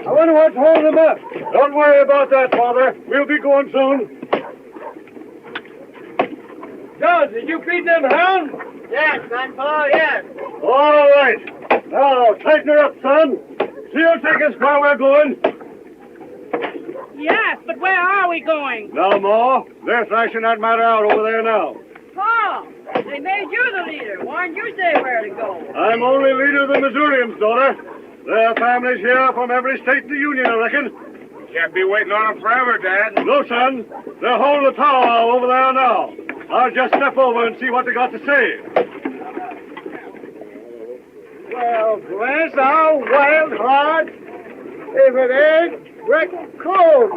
I wonder what's holding them up. Don't worry about that, Father. We'll be going soon. John, did you feed them hounds? Yes, Grandpa, yes. All right. Now, tighten her up, son. She'll take us where we're going. Yes, but where are we going? Now, Ma, they're thrashing that matter out over there now. Paul, they made you the leader. Why didn't you say where to go? I'm only leader of the Missourians, daughter. There are families here from every state in the Union, I reckon. Can't be waiting on them forever, Dad. No, son. They're holding the tower over there now. I'll just step over and see what they got to say. Well, bless our wild hearts. If it ain't Rick Cole.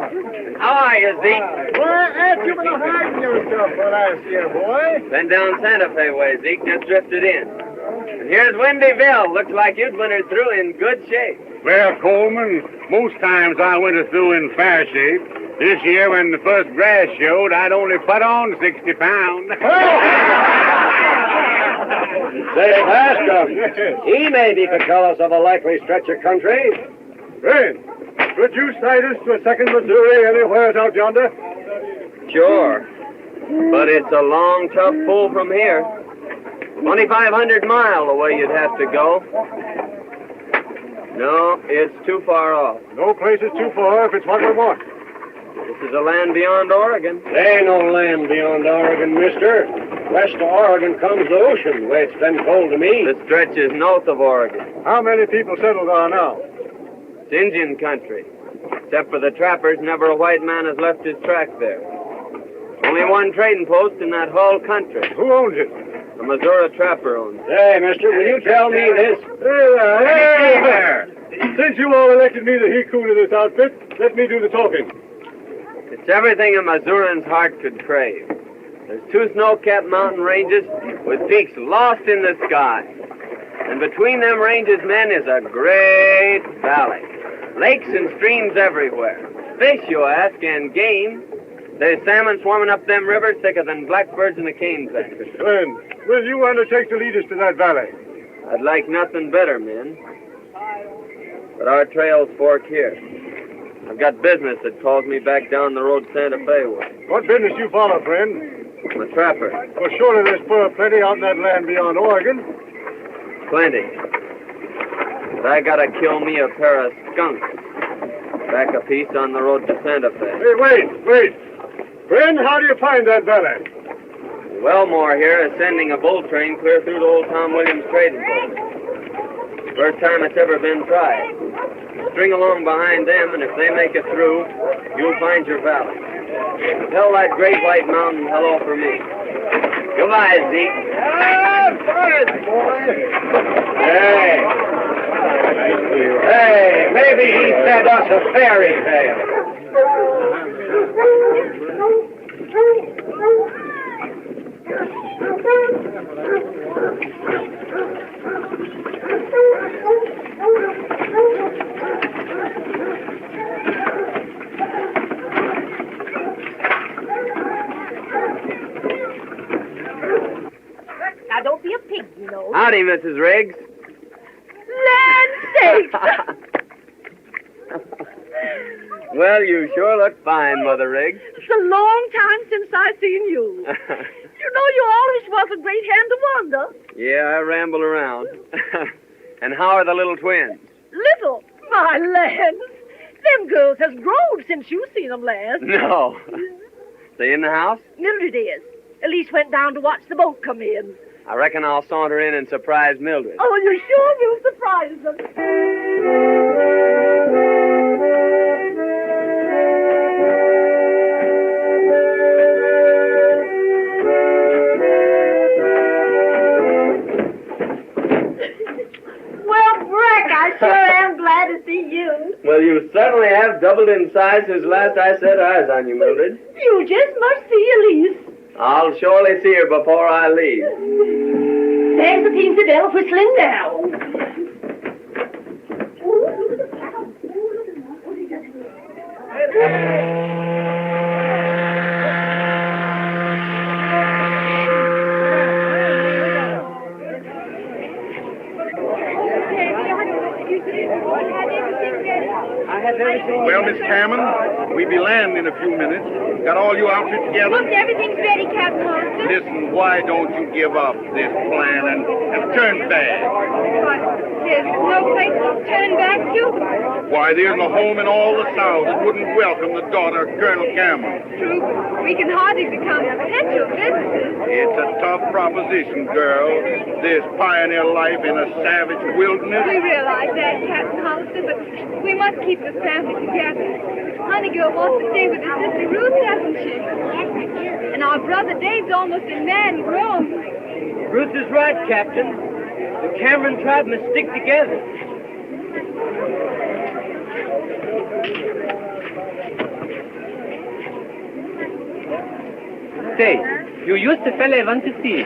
How are you, Zeke? Where ain't you been hiding yourself for last year, boy? Been down Santa Fe way, Zeke. Just drifted in. And here's Windyville. Looks like you'd wintered through in good shape. Well, Coleman, most times I went through in fair shape. This year, when the first grass showed, I'd only put on 60 pounds. Say, Pastor, he maybe could tell us of a likely stretch of country. Hey, could you sight us to a second Missouri anywhere out yonder? Sure. But it's a long, tough pull from here. 2,500 miles away you'd have to go. No, it's too far off. No place is too far if it's what we want. This is a land beyond Oregon. There ain't no land beyond Oregon, mister. West of Oregon comes the ocean, the way it's been told to me. The stretch is north of Oregon. How many people settled there now? It's Indian country. Except for the trappers, never a white man has left his track there. Only one trading post in that whole country. Who owns it? The Missouri trapper owns it. Hey, mister, will you tell me this? Hey there! Since you all elected me the he-coon of this outfit, let me do the talking. It's everything a Missourian's heart could crave. There's 2 snow-capped mountain ranges with peaks lost in the sky. And between them ranges, men, is a great valley. Lakes and streams everywhere. Fish, you ask, and game. There's salmon swarming up them rivers thicker than blackbirds in the cane patch. Friend, will you undertake to lead us to that valley? I'd like nothing better, men. But our trails fork here. I've got business that calls me back down the road Santa Fe way. What business you follow, friend? I'm a trapper. Well, surely there's fur plenty out in that land beyond Oregon. Plenty. But I gotta kill me a pair of skunks. Back a piece on the road to Santa Fe. Hey, wait. Friend, how do you find that valley? Wellmore here is sending a bull train clear through to old Tom Williams' trading post. First time it's ever been tried. String along behind them, and if they make it through, you'll find your valley. Tell that great white mountain hello for me. Goodbye, Zeke. Good boy. Hey, maybe he said us a fairy tale. Now, don't be a pig, you know. Howdy, Mrs. Riggs. Land sakes! Well, you sure look fine, Mother Riggs. It's a long time since I've seen you. You know you always was a great hand to wander. Yeah, I ramble around. And how are the little twins? Little, my lands. Them girls has grown since you seen them last. No. They in the house? Mildred is. Elise went down to watch the boat come in. I reckon I'll saunter in and surprise Mildred. Oh, you sure will surprise them. I sure am glad to see you. Well, you certainly have doubled in size since last I set eyes on you, Mildred. You just must see Elise. I'll surely see her before I leave. There's the Teamster bell whistling now. Miss Cameron. We'll be landing in a few minutes. Got all your outfits together? Look, everything's ready, Captain Hollister. Listen, why don't you give up this plan and turn back? But there's no place to turn back to. Why, there's no home in all the South that wouldn't welcome the daughter of Colonel Cameron. True, we can hardly become potential visitors. It's a tough proposition, girl. This pioneer life in a savage wilderness. We realize that, Captain Hollister, but we must keep the family together. Honey girl wants to stay with her sister Ruth, doesn't she? Yes, I do. And our brother Dave's almost a man grown. Ruth is right, Captain. The Cameron tribe must stick together. Say, you used the fella I want to see.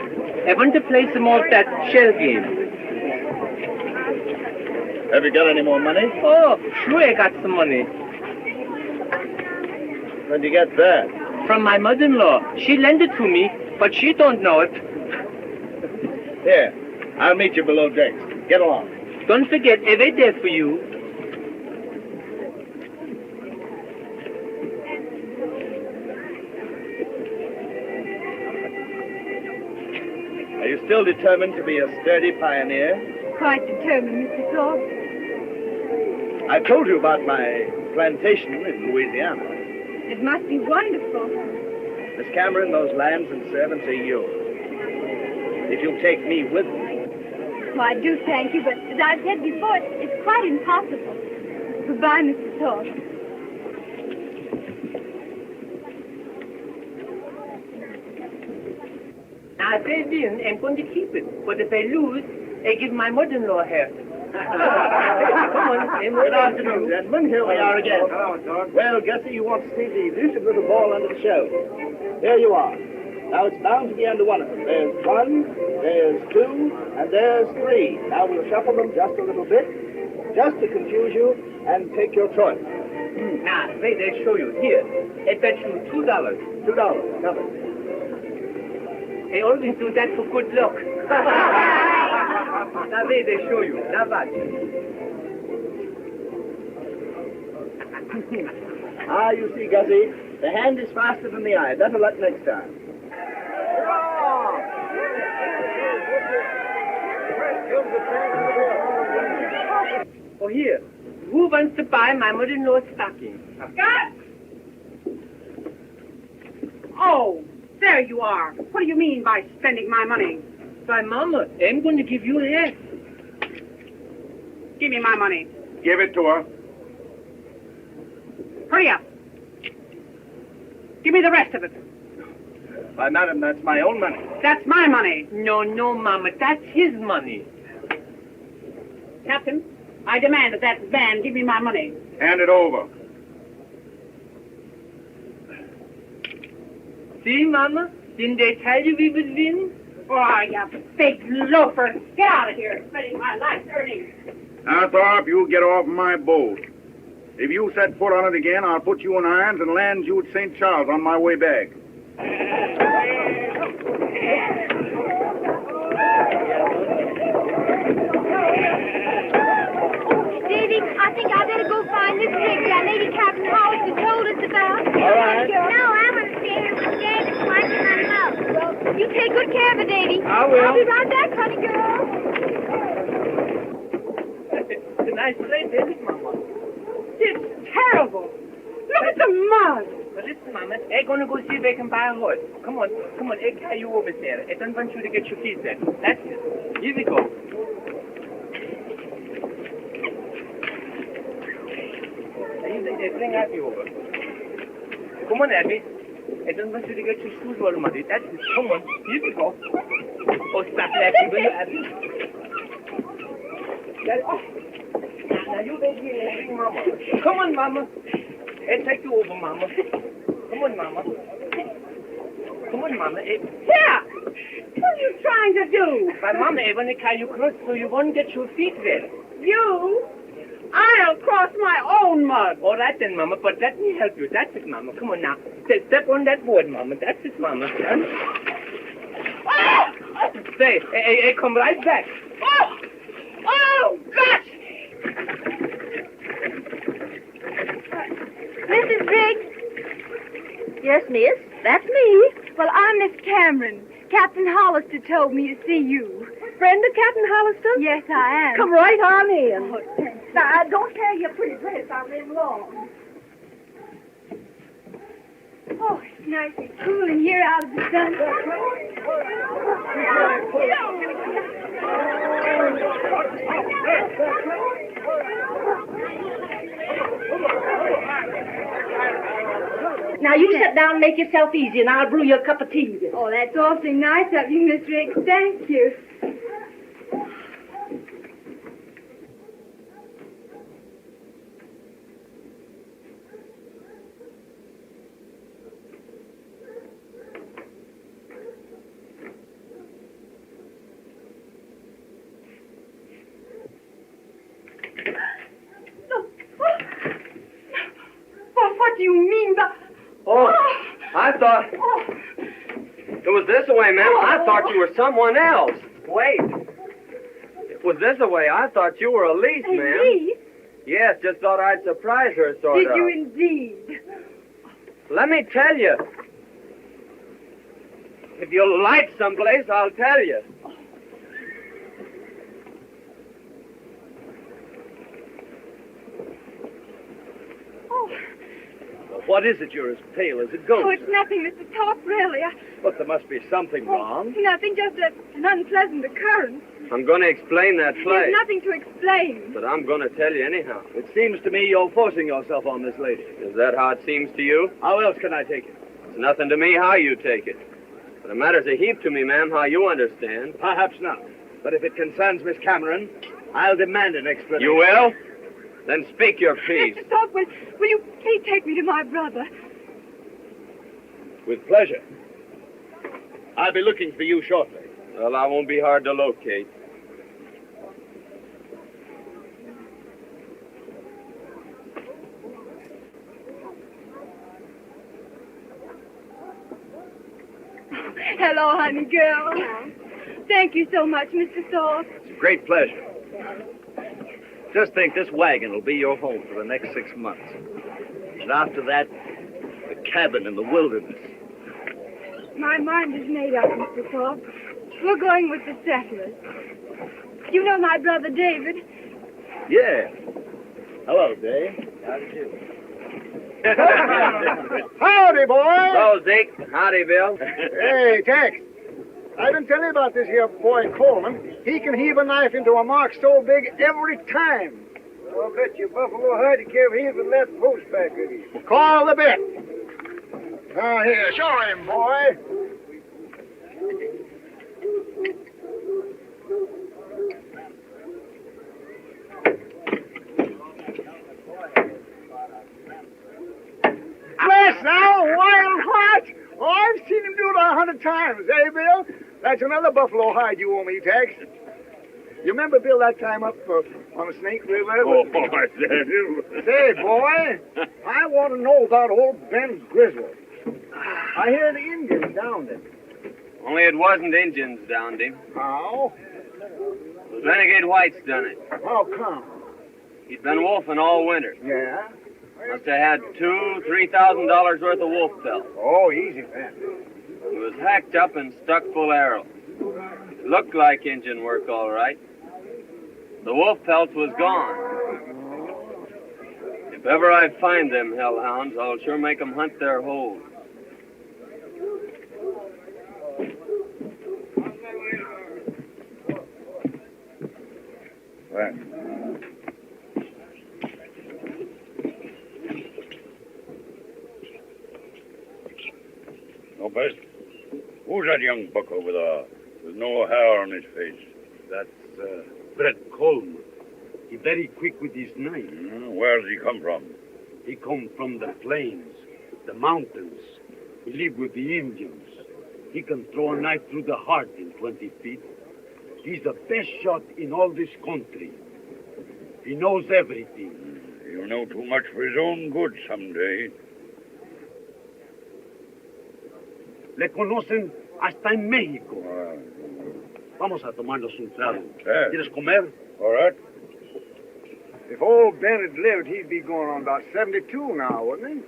I want to play some more of that shell game. Have you got any more money? Oh, sure I got some money. Where'd you get that? From my mother-in-law. She lent it to me, but she don't know it. Here, I'll meet you below decks. Get along. Don't forget, I wait there for you. Are you still determined to be a sturdy pioneer? Quite determined, Mr. Thorpe. I told you about my plantation in Louisiana. It must be wonderful. Miss Cameron, those lands and servants are yours. If you'll take me with you. Well, I do thank you, but as I've said before, it's quite impossible. Goodbye, Mr. Thorpe. Now, if I win, I'm going to keep it. But if I lose, I give my mother-in-law half. Come on, Good afternoon, gentlemen. Here we are again. Well, Gussie, you want to see the elusive little ball under the shell. There you are. Now, it's bound to be under one of them. There's one, there's two, and there's three. Now, we'll shuffle them just a little bit, just to confuse you, and take your choice. Now, wait, I'll show you. Here, I bet you $2. $2. Covered. I always do that for good luck. Now, wait, I'll show you. Now, watch. You see, Gussie, the hand is faster than the eye. Better luck next time. Oh, here. Who wants to buy my mother-in-law's stocking? Scott! Oh, there you are. What do you mean by spending my money? Why, Mama, I'm going to give you half. Give me my money. Give it to her. Hurry up. Give me the rest of it. Why, madam, that's my own money. That's my money. No, Mama, that's his money. Captain, I demand that man give me my money. Hand it over. See, Mama? Didn't they tell you we would win? Oh, you big loafer. Get out of here, spending my life's earnings. Now, Thorpe, you get off my boat. If you set foot on it again, I'll put you in irons and land you at St. Charles on my way back. Davy, I think I better go find this rig that Lady Captain Hollister told us about. All right. No, I'm going to stay here with David so I can unload. Well, you take good care of it, Davy. I will. I'll be right back, honey girl. It's a nice place, isn't it, Mama? It's terrible. Look at the mud. But listen, Mama, I'm going to go see if I can buy a horse. Come on, I'll carry you over there. I don't want you to get your feet wet. That's it. Here we go. They bring Abby over. Come on, Abby. I don't want you to get your shoes all muddy. That's it. Come on, here we go. Oh, stop laughing, will you, Abby? That's it. Now you wait here and bring Mama. Come on, Mama. I'll take you over, Mama. Come on, Mama. Come on, Mama. Here! What are you trying to do? My Mama, I want to carry you across so you won't get your feet wet. You? I'll cross my own mud. All right then, Mama, but let me help you. That's it, Mama. Come on now. Step on that board, Mama. That's it, Mama. Say, I come right back. Oh, gosh! miss. That's me. Well, I'm Miss Cameron. Captain Hollister told me to see you. Friend of Captain Hollister? Yes, I am. Come right on in. Now, don't carry your pretty dress out there long. Oh, it's nice and cool in here out of the sun. Now, you sit down and make yourself easy, and I'll brew you a cup of tea. Oh, that's awfully nice of you, Miss Riggs. Thank you. What do you mean by... Oh, I thought... It was this way, ma'am. I thought you were someone else. Wait. It was this way. I thought you were Elise, ma'am. Elise? Yes, just thought I'd surprise her, sort Did of. you indeed? Let me tell you. If you'll light someplace, I'll tell you. What is it? You're as pale as a Oh, ghost. it's nothing, Mr. Top, really. But there must be something wrong. Nothing, just an unpleasant occurrence. I'm going to explain that There's place. nothing to explain. But I'm going to tell you anyhow. It seems to me you're forcing yourself on this lady. Is that how it seems to you? How else can I take it? It's nothing to me how you take it. But it matters a heap to me, ma'am, how you understand. Perhaps not. But if it concerns Miss Cameron, I'll demand an explanation. You will? Then speak your piece. Mr. Top, will you please take me to my brother? With pleasure. I'll be looking for you shortly. Well, I won't be hard to locate. Hello, honey girl. Thank you so much, Mr. Thorpe. It's a great pleasure. Just think, this wagon will be your home for the next 6 months. And after that, the cabin in the wilderness. My mind is made up, Mr. Thorpe. We're going with the settlers. You know my brother David? Yeah. Hello, Dave. How did you? Howdy, boy. Hello, Zeke. Howdy, Bill. Hey, Tex. I've been telling you about this here boy Coleman. He can heave a knife into a mark so big every time. I'll bet you Buffalo Huddy can't heave the left post back with you. Call the bet. Now, here, show him, boy. Bless now, wild heart. Oh, I've seen him do it 100 times, eh, Bill? That's another buffalo hide you owe me, Tex. You remember, Bill, that time up on the Snake River? Oh, I do. Say, boy, I want to know about old Ben Grizzle. I hear the Indians downed him. Only it wasn't Indians downed him. How? Renegade Whites done it. How come? He'd been wolfing all winter. Yeah? Must have had $2,000-$3,000 worth of wolf pelt. Oh, easy, Ben. He was hacked up and stuck full of arrows. It looked like Indian work, all right. The wolf pelt was gone. If ever I find them hellhounds, I'll sure make them hunt their holes. Well, no, best. Who's that young buck over there with no hair on his face? That's Brett Coleman. He very quick with his knife. Where's he come from? He come from the plains, the mountains. He live with the Indians. He can throw a knife through the heart in 20 feet. He's the best shot in all this country. He knows everything. He'll know too much for his own good someday. Le conocen hasta en México. Vamos a tomarnos un trago. Yeah. ¿Quieres comer? All right. If old Ben had lived, he'd be going on about 72 now, wouldn't he?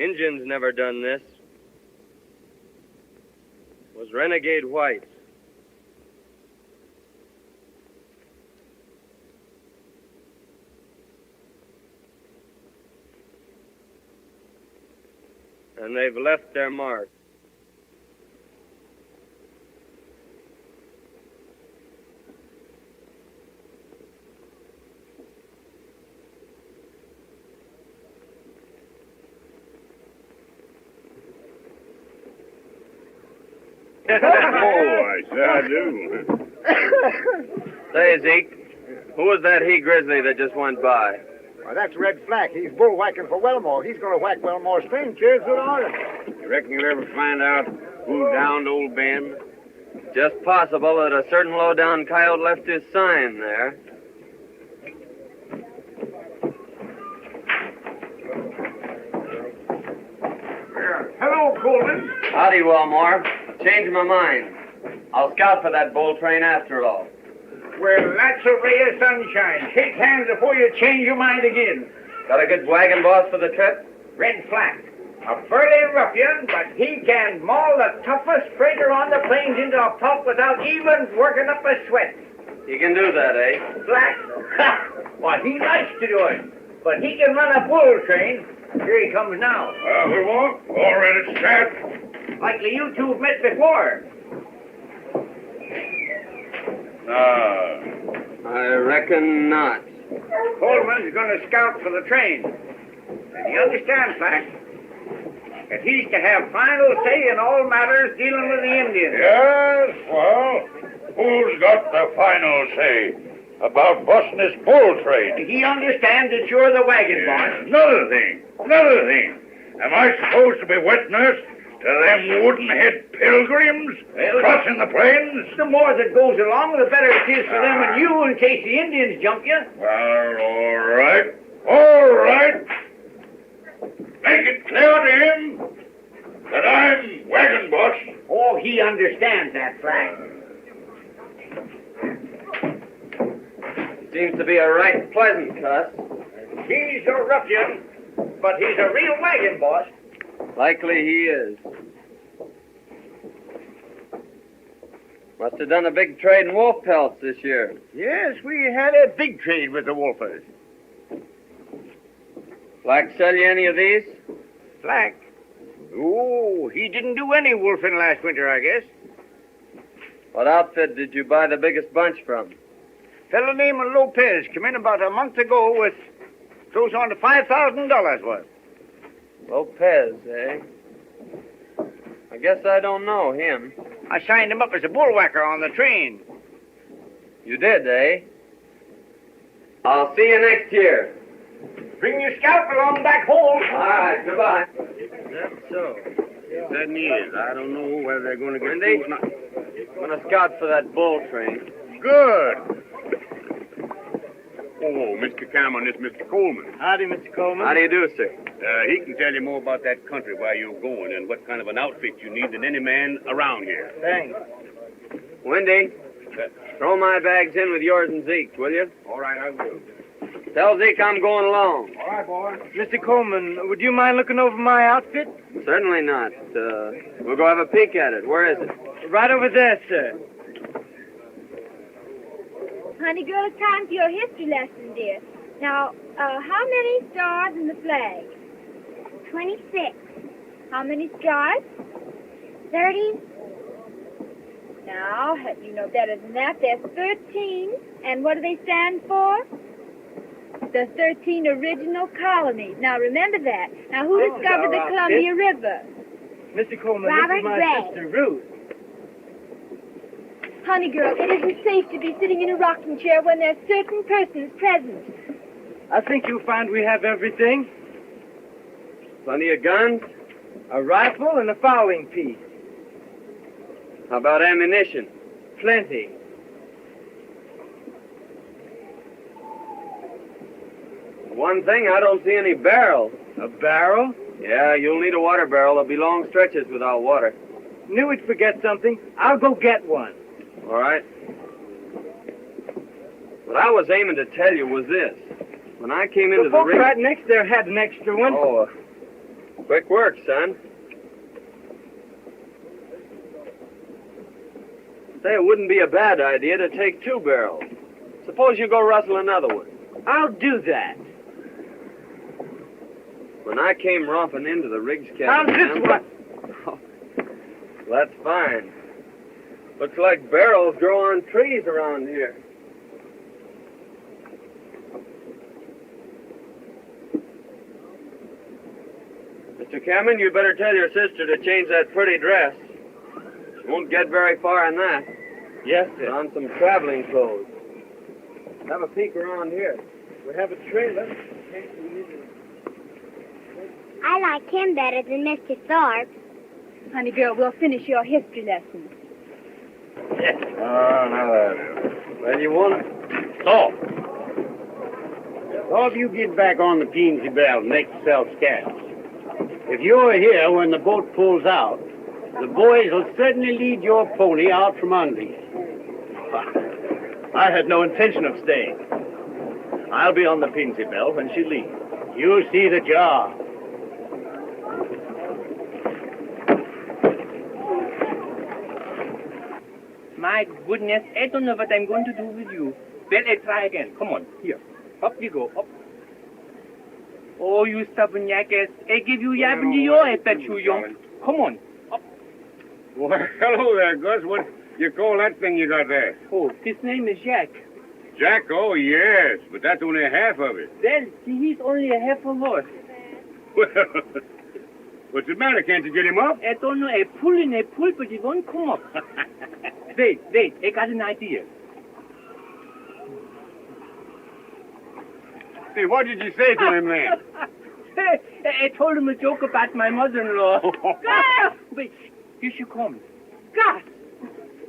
Injuns never done this. Was renegade whites. And they've left their mark. Oh, I sure do. Say, Zeke, who was that he-grizzly that just went by? Well, that's Red Flack. He's bull whacking for Wellmore. He's going to whack Wellmore's train chairs good order. You reckon you'll ever find out who downed old Ben? Just possible that a certain low-down coyote left his sign there. Hello, Coleman. Howdy, Wellmore. Changed my mind. I'll scout for that bull train after all. Well, that's a ray of sunshine. Shake hands before you change your mind again. Got a good wagon boss for the trip? Red Flack. A burly ruffian, but he can maul the toughest freighter on the plains into a pulp without even working up a sweat. He can do that, eh? Flack? Ha! Well, he likes to do it. But he can run a bull train. Here he comes now. We won't. All ready to start. Likely you two have met before. I reckon not. Coleman's going to scout for the train. And you understand, Flack, that he's to have final say in all matters dealing with the Indians. Yes, well, who's got the final say about busting this bull train? He understands that you're the wagon boss. Another thing. Am I supposed to be wet nurse to them wooden-head pilgrims crossing the plains? The more that goes along, the better it is for them and you in case the Indians jump you. Well, all right. Make it clear to him that I'm wagon boss. Oh, he understands that, Flack. Seems to be a right pleasant cuss. He's a ruffian, but he's a real wagon boss. Likely he is. Must have done a big trade in wolf pelts this year. Yes, we had a big trade with the wolfers. Flack sell you any of these? Flack? Oh, he didn't do any wolfing last winter, I guess. What outfit did you buy the biggest bunch from? Fellow named Lopez came in about a month ago with close on to $5,000 worth. Lopez, eh? I guess I don't know him. I signed him up as a bullwhacker on the train. You did, eh? I'll see you next year. Bring your scalp along back home. All right, goodbye. That's so. It certainly is. I don't know whether they're going to get Wendy? through or not. I'm going to scout for that bull train. Good. Oh, Mr. Cameron, this is Mr. Coleman. Howdy, Mr. Coleman. How do you do, sir? He can tell you more about that country, where you're going, and what kind of an outfit you need than any man around here. Thanks. Wendy, throw my bags in with yours and Zeke's, will you? All right, I will. Tell Zeke I'm going along. All right, boy. Mr. Coleman, would you mind looking over my outfit? Certainly not. We'll go have a peek at it. Where is it? Right over there, sir. Honey girl, it's time for your history lesson, dear. Now, how many stars in the flag? 26. How many stripes? 30. Now, you know better than that. There's 13. And what do they stand for? The 13 original colonies. Now, remember that. Now, who discovered the Columbia River? Mr. Coleman, Robert this is my Gray. sister, Ruth. Honey girl, it isn't safe to be sitting in a rocking chair when there's certain persons present. I think you'll find we have everything. Plenty of guns? A rifle and a fowling piece. How about ammunition? Plenty. One thing, I don't see any barrels. A barrel? Yeah, you'll need a water barrel. There'll be long stretches without water. Knew we'd forget something. I'll go get one. All right. What I was aiming to tell you was this. When I came into The the folks ring... right next there had an extra one. Oh, Quick work, son. Say, it wouldn't be a bad idea to take 2 barrels. Suppose you go rustle another one. I'll do that. When I came romping into the Riggs How's cabin... this one? Oh, that's fine. Looks like barrels grow on trees around here. Mr. Cameron, you better tell your sister to change that pretty dress. She won't get very far in that. Yes, Put on some traveling clothes. Have a peek around here. We have a trailer. I like him better than Mr. Thorpe. Honey girl, we'll finish your history lesson. Oh, now that. Well, you want it? So, all of you get back on the Peensy Bell and make yourself scarce. If you're here when the boat pulls out, the boys will certainly lead your pony out from under you. I had no intention of staying. I'll be on the Peensy Bell when she leaves. You see the job. My goodness, I don't know what I'm going to do with you. Well, I try again. Come on, here. Up you go, up. Oh, you stubborn jackass. I give you yab in the ear, I bet you, young. Come on, up. Well, hello there, Gus. What you call that thing you got there? Oh, his name is Jack. Jack? Oh, yes, but that's only half of it. Well, see, he's only a half a horse. Well, what's the matter? Can't you get him up? I don't know, I pull, but he won't come up. Wait, I got an idea. Hey, what did you say to him then? I told him a joke about my mother-in-law. Gus! Wait, here she comes. Gus!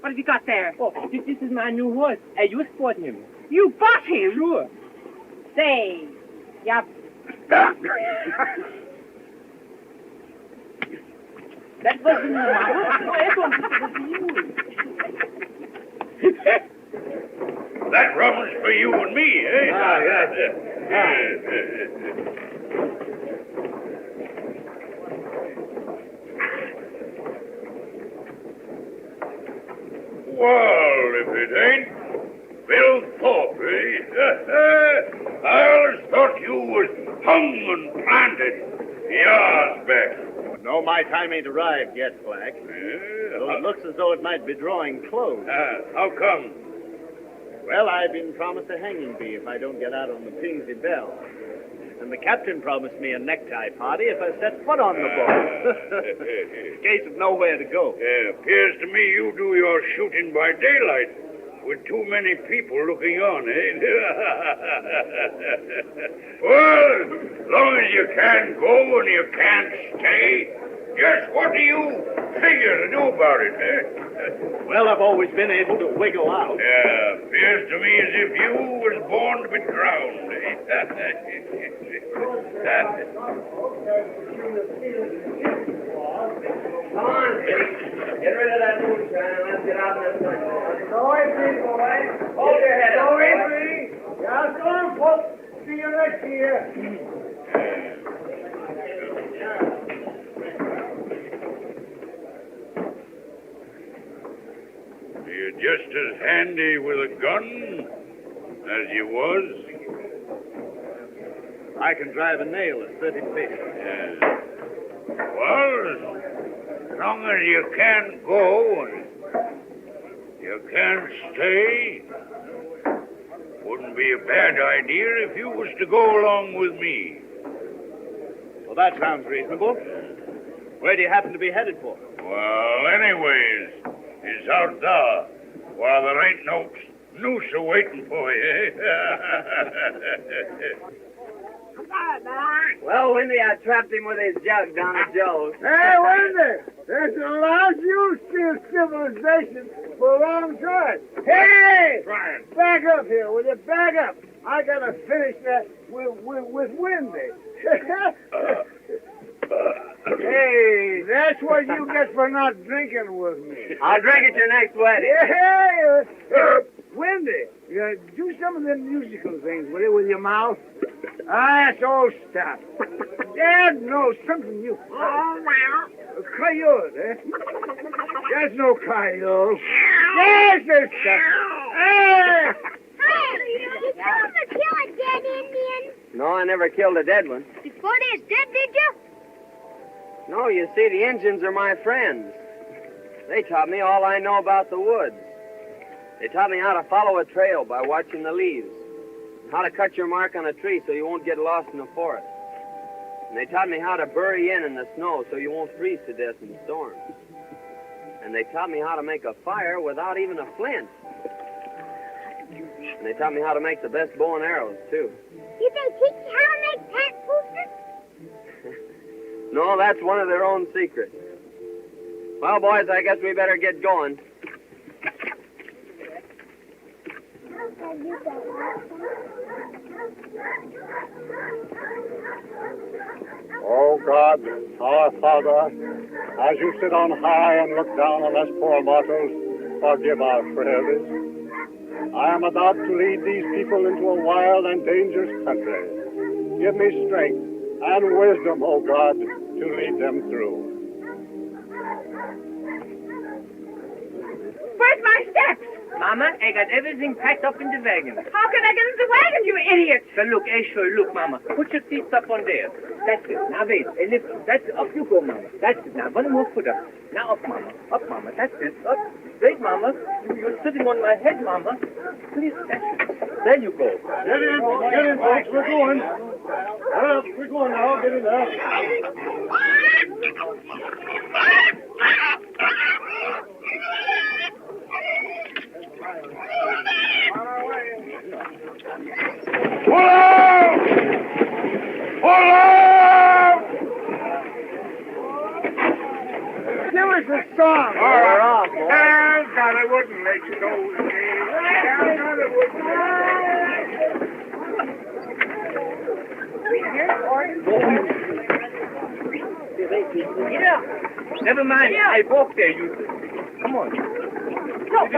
What have you got there? Oh, this is my new horse. I just bought him. You bought him? Sure. Say, yeah. That wasn't my horse. No, I don't think it was you. That rum's for you and me, eh? Ah, Well, if it ain't Bill Thorpe, eh? I always thought you was hung and planted years back. No, my time ain't arrived yet, Black. Though it looks as though it might be drawing close. How come? Well, I've been promised a hanging fee if I don't get out on the Pingsy Bell. And the captain promised me a necktie party if I set foot on the boat. In case of nowhere to go. Appears to me you do your shooting by daylight with too many people looking on, eh? Well, as long as you can't go and you can't stay, just what do you figure to do about it, eh? Well, I've always been able to wiggle out. Yeah, appears to me as if you was born to be drowned, eh? Come on, get rid of that moonshine and let's get out of this thing. Go easy, boy. Hold your head up. Go easy. Yeah, go on, folks. See you next year. You're just as handy with a gun as you was. I can drive a nail at 30 feet. Yeah. Well, as long as you can't go and you can't stay, wouldn't be a bad idea if you was to go along with me. Well, that sounds reasonable. Where do you happen to be headed for? Well, anyways, it's out there while there ain't no noose a-waiting for you, Well, Windy, I trapped him with his jug down at Joe's. Hey, Wendy, there's a lot you steal civilization for a long time. Hey! Brian. Back up here, will you? Back up. I gotta finish that with Wendy. Hey, that's what you get for not drinking with me. I'll drink at your next wedding. Hey, Wendy, do some of them musical things, will you, with your mouth? Ah, that's old stuff. Dad knows something you... Coyote, eh? There's no coyote. There's this stuff. Hey! Did you ever kill a dead Indian? No, I never killed a dead one. You thought he was dead, did you? No, you see, the Indians are my friends. They taught me all I know about the woods. They taught me how to follow a trail by watching the leaves, how to cut your mark on a tree so you won't get lost in the forest. And they taught me how to bury in the snow so you won't freeze to death in storms. And they taught me how to make a fire without even a flint. And they taught me how to make the best bow and arrows, too. Did they teach you how to make pant boosters? No, that's one of their own secrets. Well, boys, I guess we better get going. Oh, God, our Father, as you sit on high and look down on us poor mortals, forgive our frailties. I am about to lead these people into a wild and dangerous country. Give me strength and wisdom, oh God, to lead them through. Where's my steps? Mama, I got everything packed up in the wagon. How can I get in the wagon, you idiot? So look, sure, look, Mama. Put your feet up on there. That's it. Now wait, a little. That's it. Up you go, Mama. That's it. Now one more foot up. Now up, Mama. Up, Mama. That's it. Up. Wait, Mama. You're sitting on my head, Mama. Please, that's it. There you go. Get in, folks, we're going. We're going now, get in there. Pull out! Pull out! Give us a song. All right. Thank God I wouldn't let you go. Thank God I Yeah. Never mind. Yeah. I walk there, you. Come on. No,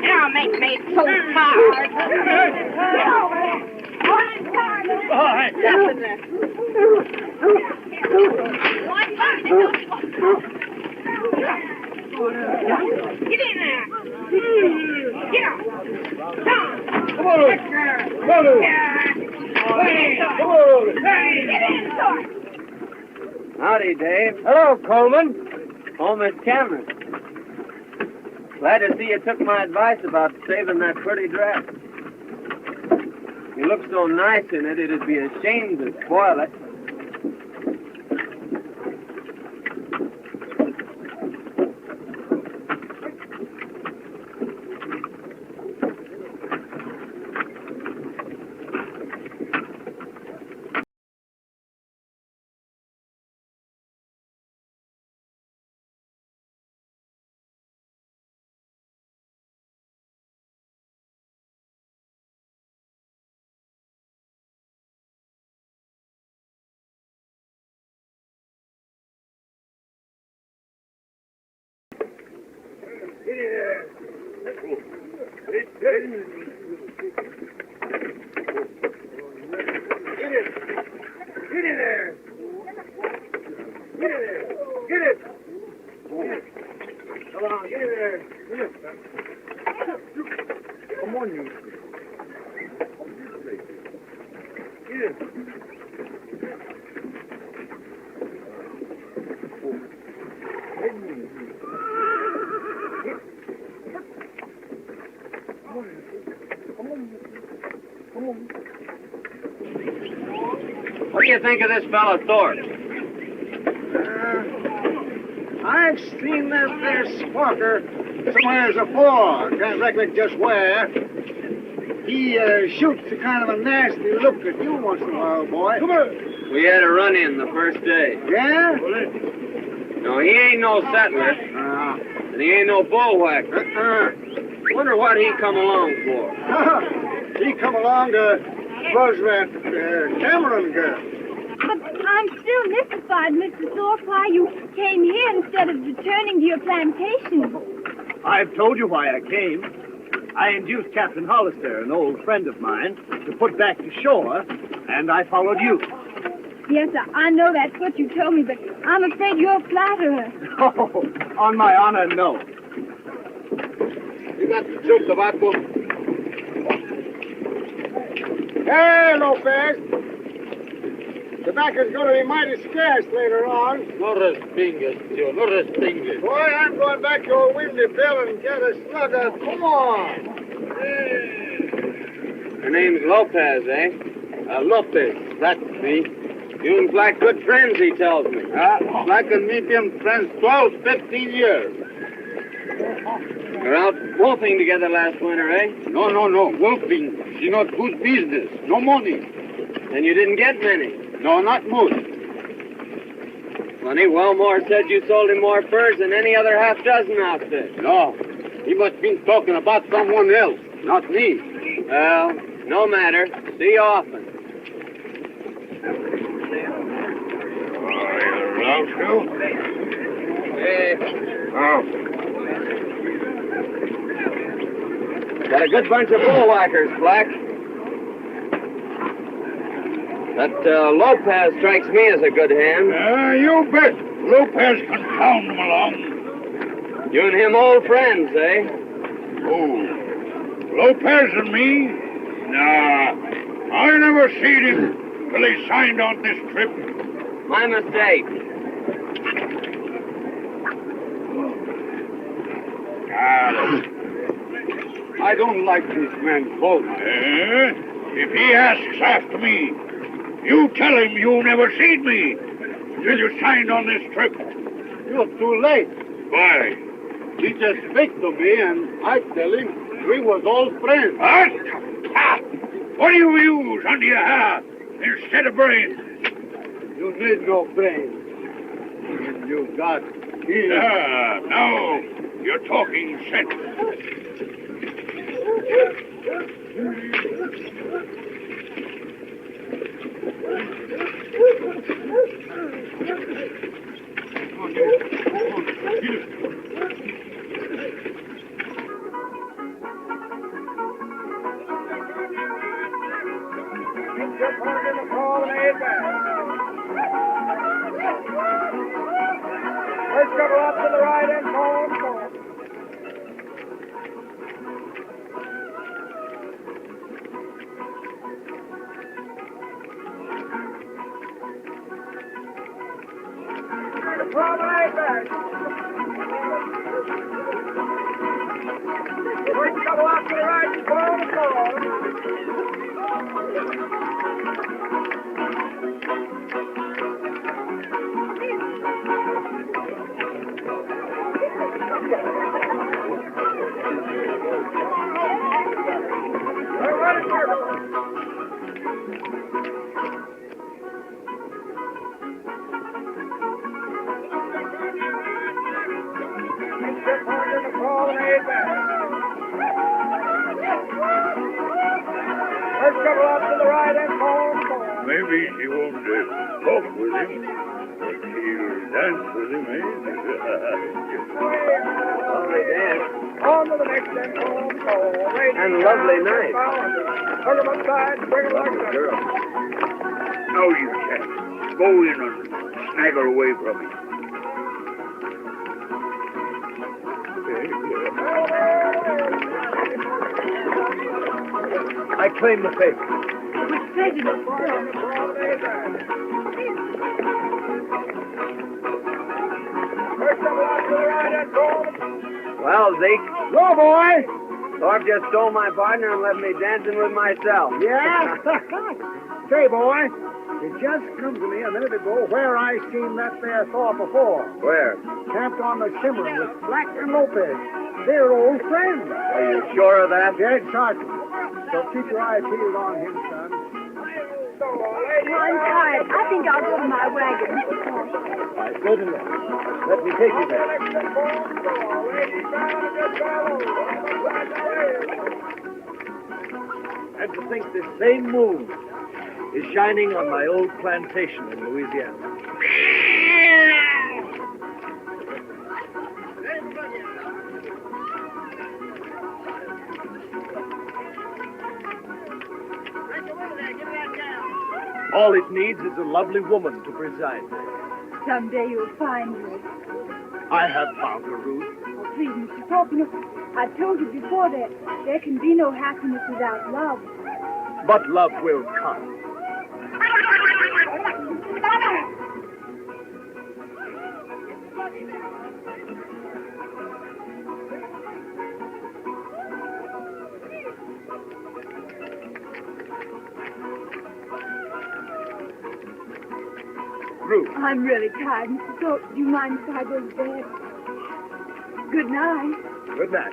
Now make ain't so tired. Get in there. Get up. Come on. Howdy, Dave. Hello, Coleman. Oh, Miss Cameron. Glad to see you took my advice about saving that pretty dress. You look so nice in it, it'd be a shame to spoil it. What do you think of this fellow Thorpe? I've seen that there sparker somewheres afore. Can't recollect just where. He shoots a kind of a nasty look at you once in a while, boy. Come on. We had a run-in the first day. Yeah? No, he ain't no settler, and he ain't no bullwhacker. Wonder what he come along for. He come along to buzz that Cameron girl. But I'm still mystified, Mr. Thorpe, why you came here instead of returning to your plantation. I've told you why I came. I induced Captain Hollister, an old friend of mine, to put back to shore, and I followed you. Yes, I know that's what you told me, but I'm afraid you're a flatterer. Oh, on my honor, no. You got the chew tobacco? Hey, Lopez. Tobacco's going to be mighty scarce later on. No respingues, tío, no respingues. Boy, I'm going back to a windy bill and get a slugger. Come on. Your name's Lopez, eh? Lopez, that's me. You and Black good friends, he tells me. Black and me been friends 12, 15 years. You're out wolfing together last winter, eh? No. Wolfing, she not good business. No money. And you didn't get many. No, not much. Funny, Wellmore said you sold him more furs than any other half-dozen outfit. No, he must been talking about someone else, not me. Well, no matter. See you often. Around, Phil? Hey. Oh. Got a good bunch of bullwhackers, Black. That Lopez strikes me as a good hand. You bet. Lopez can pound them along. You and him old friends, eh? Oh, Lopez and me? Nah, I never seen him till he signed on this trip. My mistake. I don't like this man Coleman. If he asks after me, you tell him you never seen me till you signed on this trip. You're too late. Why? He just speak to me, and I tell him we was old friends. What? Ha! What do you use under your hair instead of brains? You need no brains. You got ears. Now you're talking sense. Just hold in the promenade back. First couple up to the right and forward. The promenade back. First couple up to the right and forward. Maybe she won't talk with him, but she'll dance with him, eh? Lovely dance. On to the next and And lovely night. Hug him upside, bring him like Lovely that. girl. No, you can't. Go in and snag her away from me. I claim the favor. With prejudice, sir. Well, Zeke, Go, boy! Thorpe just stole my partner and left me dancing with myself. Yeah? Say, boy, it just come to me a minute ago where I seen that there Thorpe before. Where? Camped on the Cimarron with Black and Lopez. They're old friends. Are you sure of that? Dead certain. So keep your eye peeled on him, son. Well, I'm tired. I think I'll go to my wagon. Good enough. Let me take you there. And to think this same moon is shining on my old plantation in Louisiana. All it needs is a lovely woman to preside there. Someday you'll find her. I have found her, Ruth. Oh, please, Mr. Thorpe, you know, I've told you before that there can be no happiness without love. But love will come. Ruth. I'm really tired, Mr. Thorpe. Do you mind if I go to bed? Good night. Good night.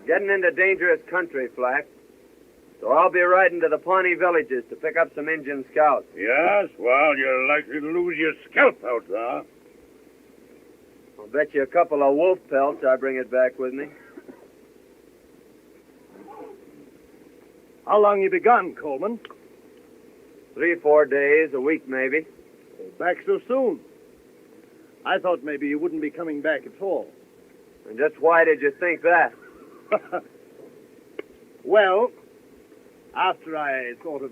Getting into dangerous country, Flack. So I'll be riding to the Pawnee villages to pick up some Indian scouts. Yes, well, you're likely to lose your scalp out there. I'll bet you a couple of wolf pelts I bring it back with me. How long you been gone, Coleman? 3-4 days, a week maybe. Back so soon. I thought maybe you wouldn't be coming back at all. And just why did you think that? Well, after I sort of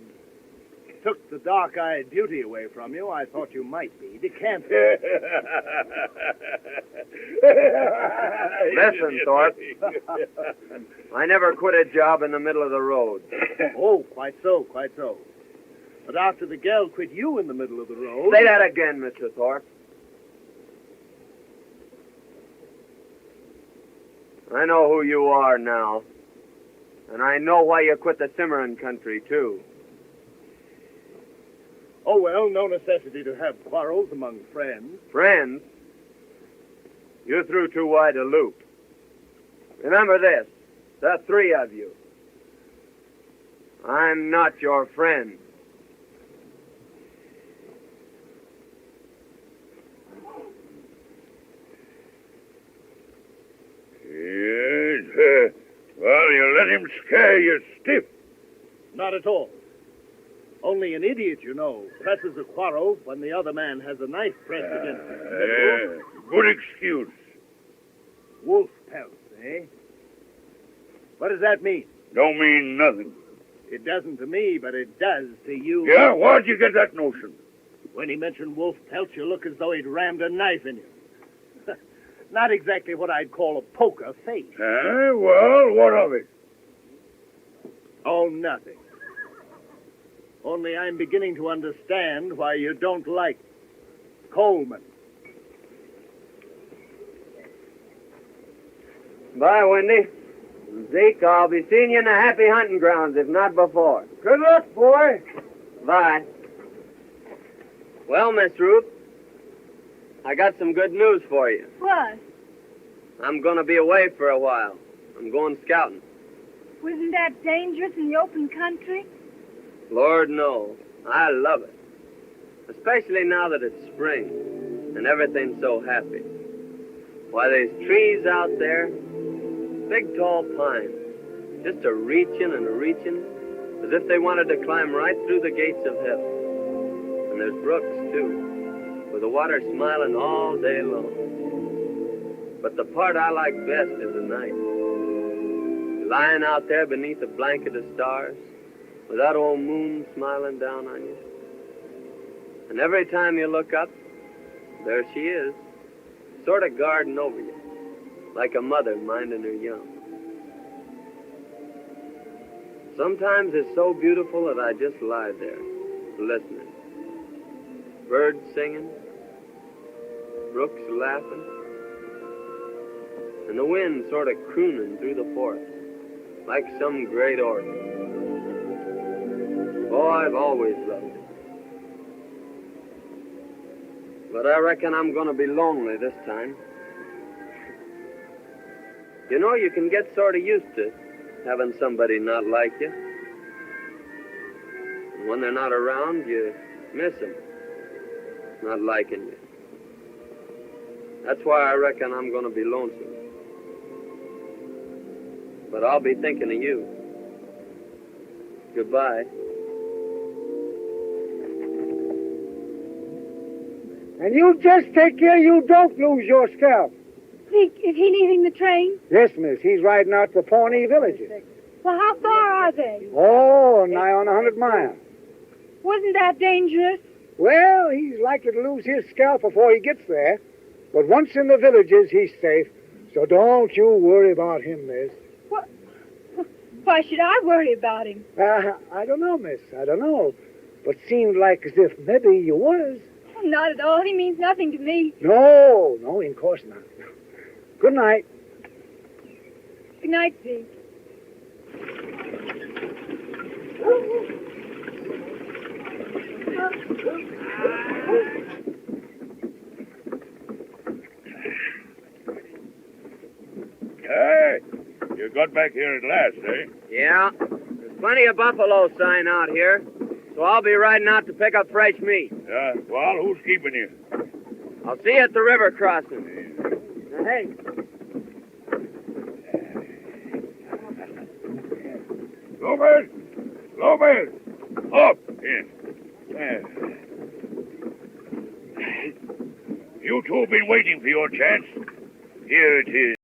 took the dark-eyed beauty away from you, I thought you might be decamping. Listen, Thorpe. I never quit a job in the middle of the road. Oh, quite so, quite so. But after the gal quit you in the middle of the road... Say that again, Mr. Thorpe. I know who you are now. And I know why you quit the Cimarron country, too. Oh, well, no necessity to have quarrels among friends. Friends? You threw too wide a loop. Remember this, the three of you. I'm not your friend. let him scare you stiff. Not at all. Only an idiot, you know, presses a quarrel when the other man has a knife pressed against him. Good excuse. Wolf pelts, eh? What does that mean? Don't mean nothing. It doesn't to me, but it does to you. Yeah, where'd you get that notion? When he mentioned wolf pelts, you look as though he'd rammed a knife in you. Not exactly what I'd call a poker face. Well, what of it? Oh, nothing. Only I'm beginning to understand why you don't like Coleman. Bye, Wendy. Zeke, I'll be seeing you in the happy hunting grounds, if not before. Good luck, boy. Bye. Well, Miss Ruth, I got some good news for you. What? I'm going to be away for a while. I'm going scouting. Wasn't that dangerous in the open country? Lord, no. I love it. Especially now that it's spring and everything's so happy. Why, there's trees out there, big tall pines, just a-reaching and a-reaching, as if they wanted to climb right through the gates of heaven. And there's brooks, too, with the water smiling all day long. But the part I like best is the night. Lying out there beneath a blanket of stars, with that old moon smiling down on you. And every time you look up, there she is, sort of guarding over you, like a mother minding her young. Sometimes it's so beautiful that I just lie there, listening. Birds singing, brooks laughing, and the wind sort of crooning through the forest, like some great organ. Oh, I've always loved it. But I reckon I'm going to be lonely this time. You know, you can get sort of used to having somebody not like you. And when they're not around, you miss them, not liking you. That's why I reckon I'm going to be lonesome. But I'll be thinking of you. Goodbye. And you just take care you don't lose your scalp. Zeke, is he leaving the train? Yes, miss. He's riding out to Pawnee villages. Well, how far are they? Oh, nigh on 100 miles. Wasn't that dangerous? Well, he's likely to lose his scalp before he gets there. But once in the villages, he's safe. So don't you worry about him, miss. What? Why should I worry about him? I don't know, miss. I don't know. But seemed like as if maybe you was. Oh, not at all. He means nothing to me. No, in course not. Good night. Good night, Zeke. Hey, you got back here at last, eh? Yeah, there's plenty of buffalo sign out here, so I'll be riding out to pick up fresh meat. Yeah, well, who's keeping you? I'll see you at the river crossing. Now, hey. Lopez! Up! In. You two have been waiting for your chance. Here it is.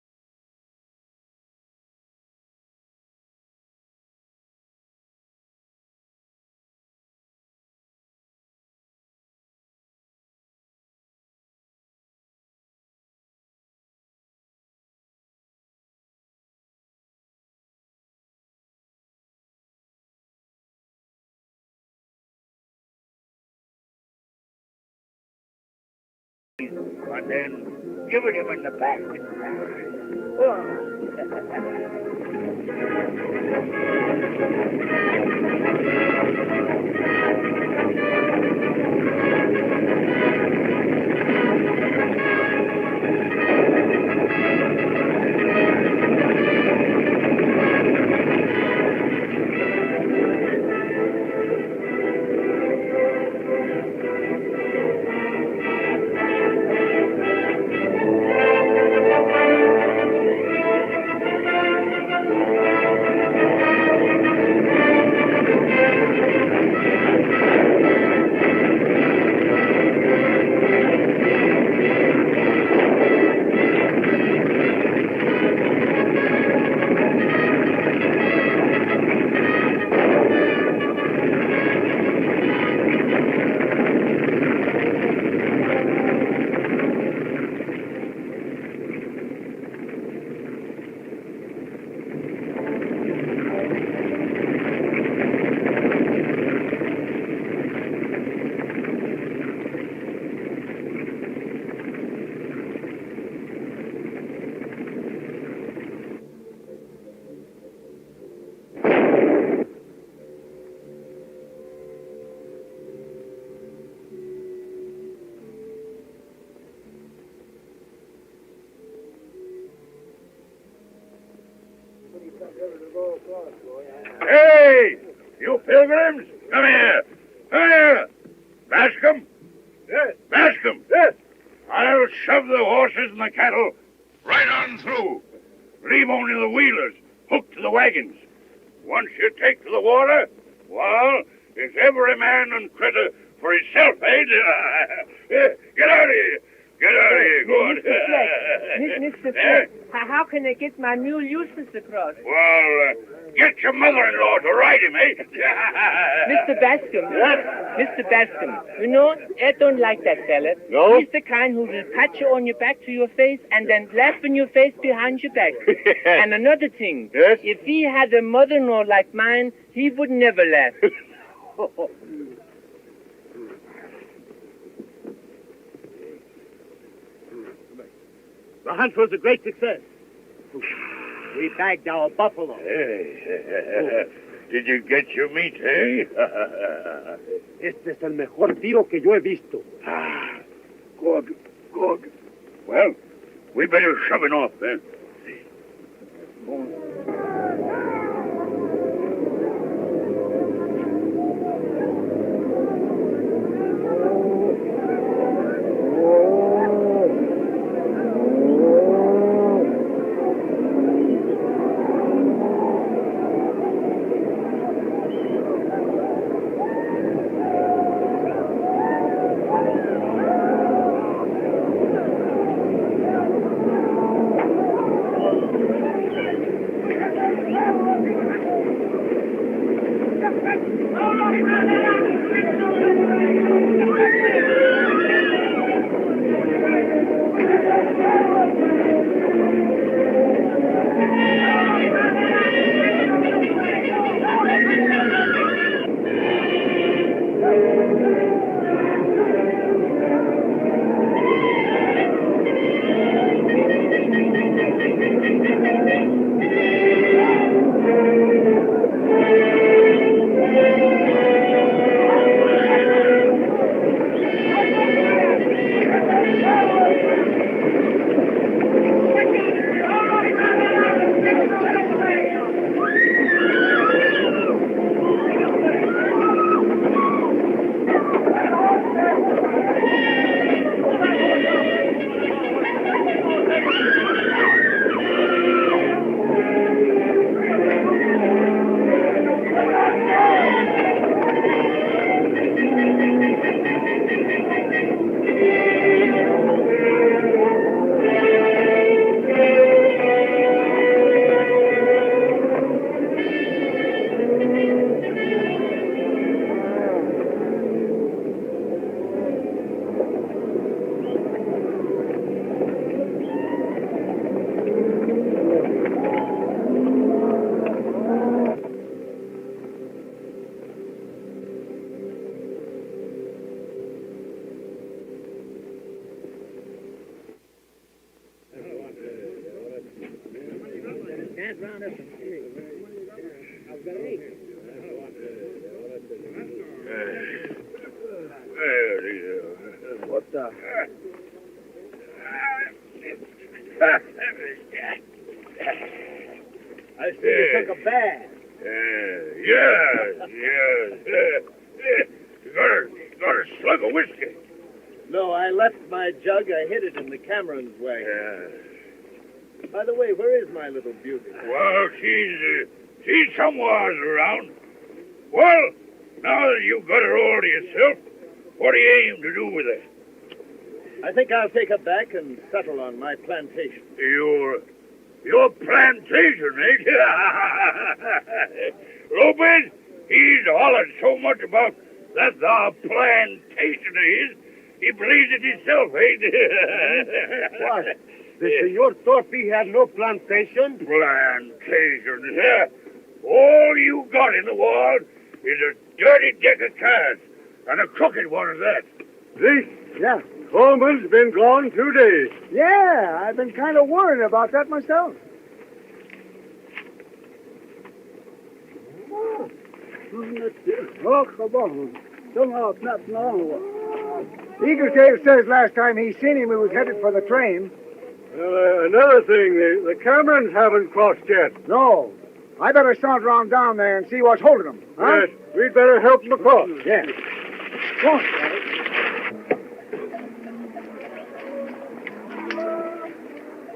And then give it him in the back. Hey, you pilgrims, come here. Come here. Bascom? Yes. Bascom? Yes. I'll shove the horses and the cattle right on through. Leave only the wheelers hooked to the wagons. Once you take to the water, well, it's every man and critter for himself, eh? Get out of here. Get out of here, go on. Mr. Fleck, how can I get my mule Eustace across? Well, get your mother-in-law to ride him, eh? Mr. Bascom. Mr. Bascom, you know, I don't like that fella. No? He's the kind who will pat you on your back to your face and then laugh in your face behind your back. And another thing, Yes? if he had a mother-in-law like mine, he would never laugh. The hunt was a great success. We bagged our buffalo. Hey, did you get your meat, eh? Este es el mejor tiro que yo he visto. Good, good. Well, we better shove it off, then. What the? I see you took a bath. Yes. You got a slug of whiskey. No, I left my jug. I hid it in the Cameron's wagon. Yeah. By the way, where is my little beauty? Well, she's somewhere around. Well, now that you've got her all to yourself, what do you aim to do with her? I think I'll take her back and settle on my plantation. Your plantation, eh? Lopez, he's hollered so much about that the plantation of his, he believes it himself, eh? What? The Senor Torpy had no plantation? Plantation, yeah. All you got in the world is a dirty deck of cards, and a crooked one at that. This Yeah. Coleman's been gone 2 days. Yeah, I've been kind of worried about that myself. Oh, come on. Eagletail says last time he seen him, he was headed for the train. Another thing, the Camerons haven't crossed yet. No. I better saunter around down there and see what's holding them. Huh? Yes, we'd better help them across. Yeah. Go on.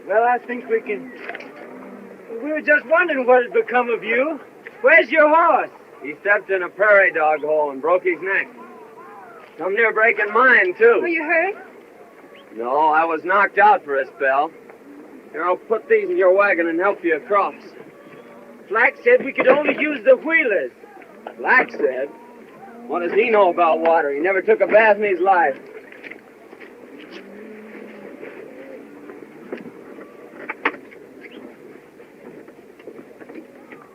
Well, I think we can... We were just wondering what had become of you. Where's your horse? He stepped in a prairie dog hole and broke his neck. Come near breaking mine, too. Were you hurt? No, I was knocked out for a spell. Here, I'll put these in your wagon and help you across. Flack said we could only use the wheelers. Black said? What does he know about water? He never took a bath in his life.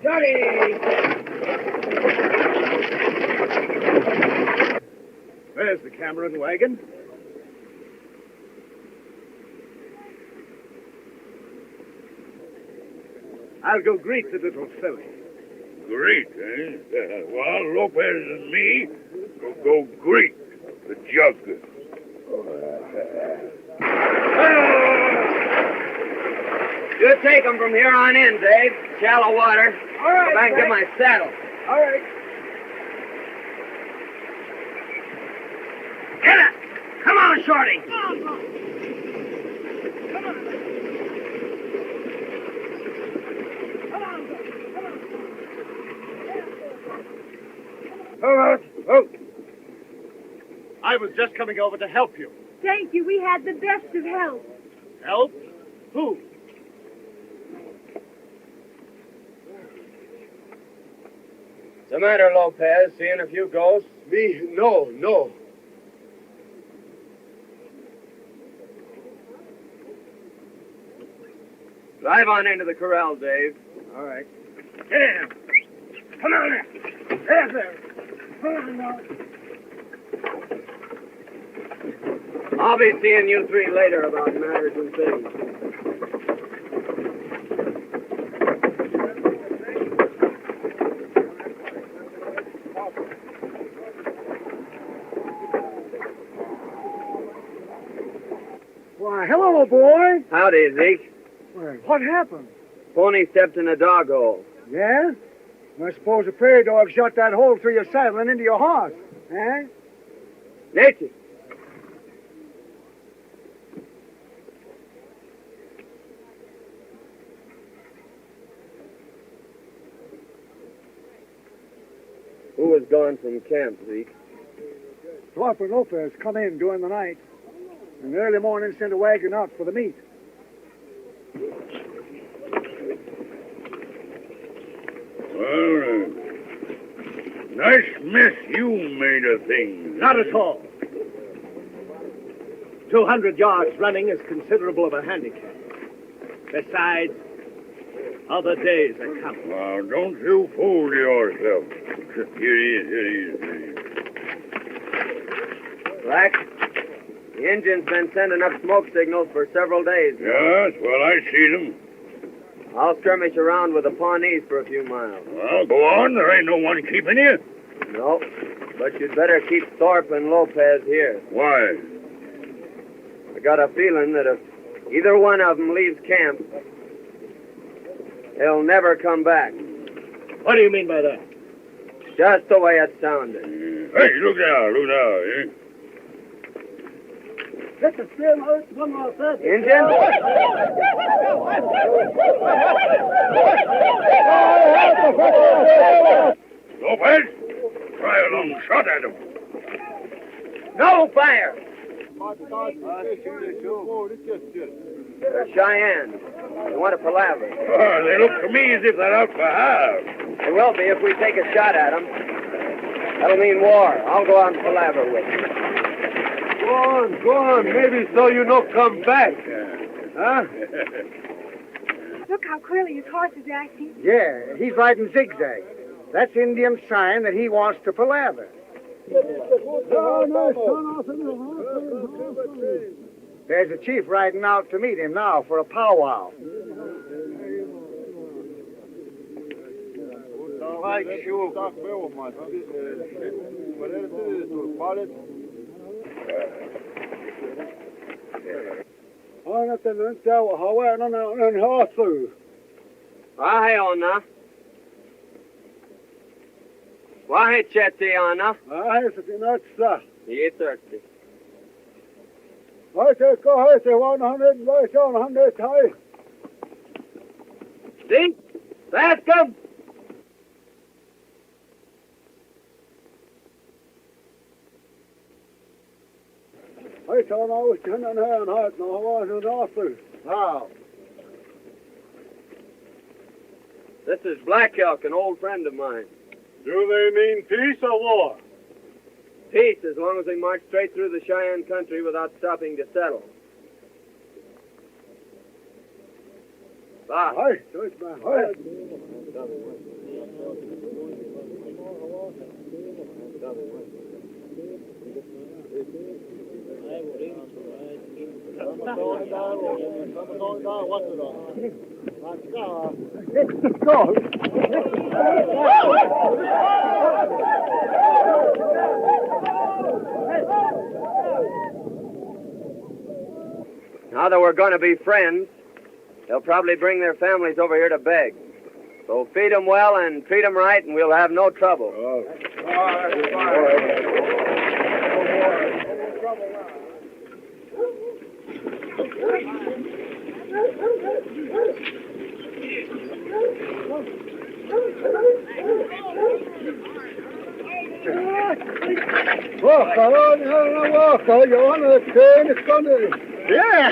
Johnny! There's the Cameron wagon. I'll go greet the little filly. Great, eh? Well, Lopez and me will go greet the jug. You take him from here on in, Dave. Shallow water. All right, Go back and get my saddle. All right. Get it! Come on, Shorty! Oh. I was just coming over to help you. Thank you. We had the best of help. Help? Who? What's the matter, Lopez? Seeing a few ghosts? Me? No. Drive on into the corral, Dave. All right. Damn. Come on there. There. Come on now. I'll be seeing you three later about matters and things. Why, hello, boy. Howdy, Zeke. Well, what happened? Pony stepped in a dog hole. Yeah? I suppose the prairie dog shot that hole through your saddle and into your horse. Eh? Nature. Who was gone from camp, Zeke? Thorpe and Lopez come in during the night. And early morning sent a wagon out for the meat. Well, nice mess you made of things. Not at all. 200 yards running is considerable of a handicap. Besides, other days are coming. Now, don't you fool yourself. Here he is. Black, the engine's been sending up smoke signals for several days now. Yes, well, I see them. I'll skirmish around with the Pawnees for a few miles. Well, go on. There ain't no one keeping you. No, but you'd better keep Thorpe and Lopez here. Why? I got a feeling that if either one of them leaves camp, he'll never come back. What do you mean by that? Just the way it sounded. Hey, look now, eh? Let the steer one more third. Injun? Lopez, try a long shot at him. No fire! They're Cheyenne. They want to palaver. Oh, they look to me as if they're out for half. They will be if we take a shot at them. That'll mean war. I'll go out and palaver with them. Go on. Maybe so you no come back. Huh? Look how queerly his horse is acting. Yeah, he's riding zigzag. That's Indian sign that he wants to palaver. There's a chief riding out to meet him now for a powwow. Ahai, Ona. Why, Chetiana? Ai, se sinatsa. Ye thirsty. I take 100, 100 high. See? That's them. I thought I was turning her and heart, no, I wasn't offered. How? This is Black Elk, an old friend of mine. Do they mean peace or war? Peace, as long as they march straight through the Cheyenne country without stopping to settle. Bah. Hi, that's my heart. Now that we're going to be friends, they'll probably bring their families over here to beg. So feed them well and treat them right, and we'll have no trouble. Walk on, you want to train, it's going to... Yeah.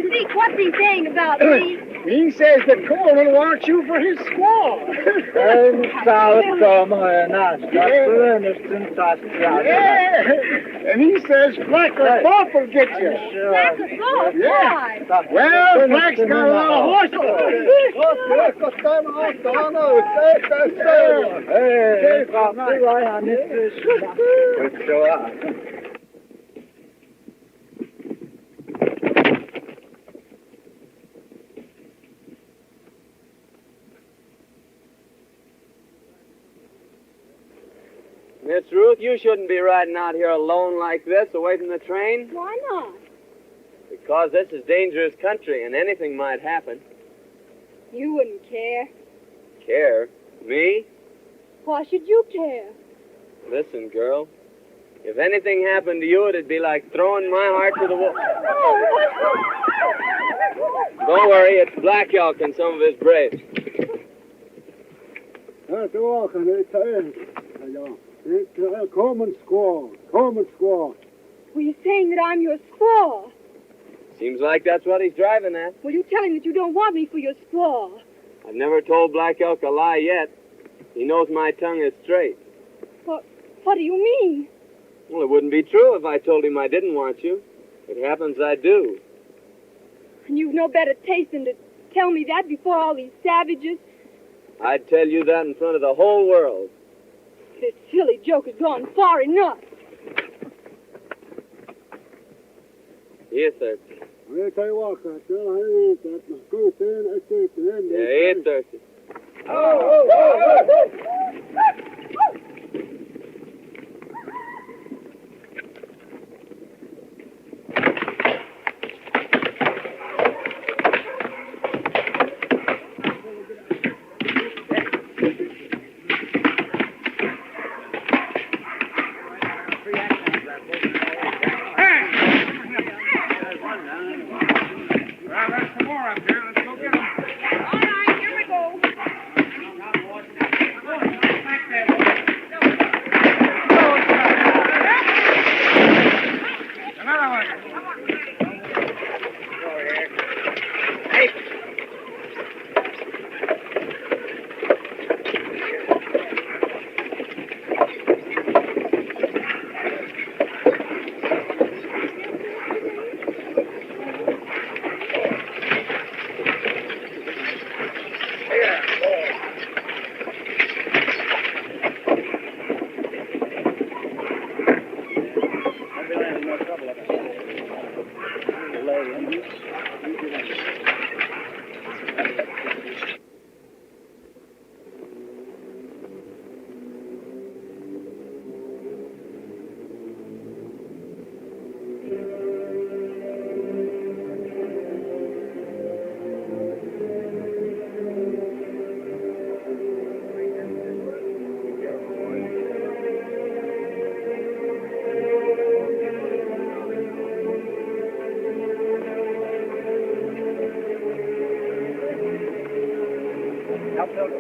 Zeke, what's he saying about me? He says that Coleman wants you for his squaw. And South Carolina, yeah. And he says Black or Buff will get you. Black or Buff? Yeah. Why? Well, Black's got a lot of horses. Miss Ruth, you shouldn't be riding out here alone like this, away from the train. Why not? Because this is dangerous country, and anything might happen. You wouldn't care. Care? Me? Why should you care? Listen, girl. If anything happened to you, it'd be like throwing my heart to the wall. Don't worry, it's Black Elk and some of his braves. That's walking, it's Coleman squaw. Coleman squaw. Well, you're saying that I'm your squaw. Seems like that's what he's driving at. Well, you tell him that you don't want me for your squaw. I've never told Black Elk a lie yet. He knows my tongue is straight. What do you mean? Well, it wouldn't be true if I told him I didn't want you. It happens I do. And you've no better taste than to tell me that before all these savages? I'd tell you that in front of the whole world. This silly joke has gone far enough. Here, thirsty. I'll tell you what, yeah, here, thirsty.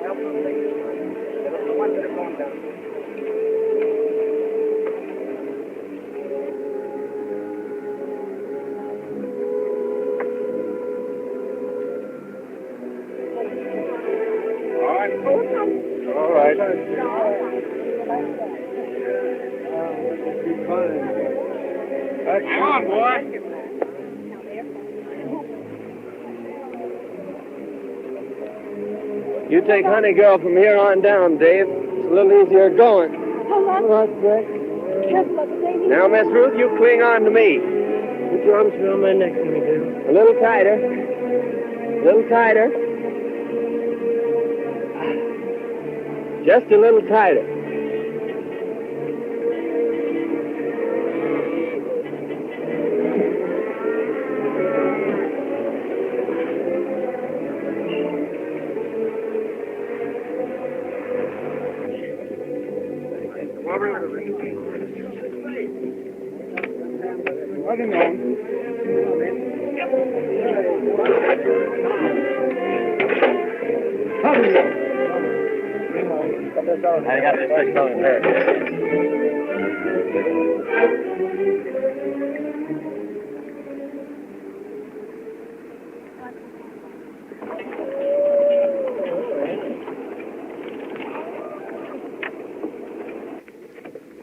help them take this one. There was the ones that have gone down. All right. Come on, boy. You take Honey Girl from here on down, Dave. It's a little easier going. Hold on. All right, Brett. Careful of the baby. Now, Miss Ruth, you cling on to me. Put your arms around my neck, honey girl. A little tighter. A little tighter. Just a little tighter. I got this fixed on there.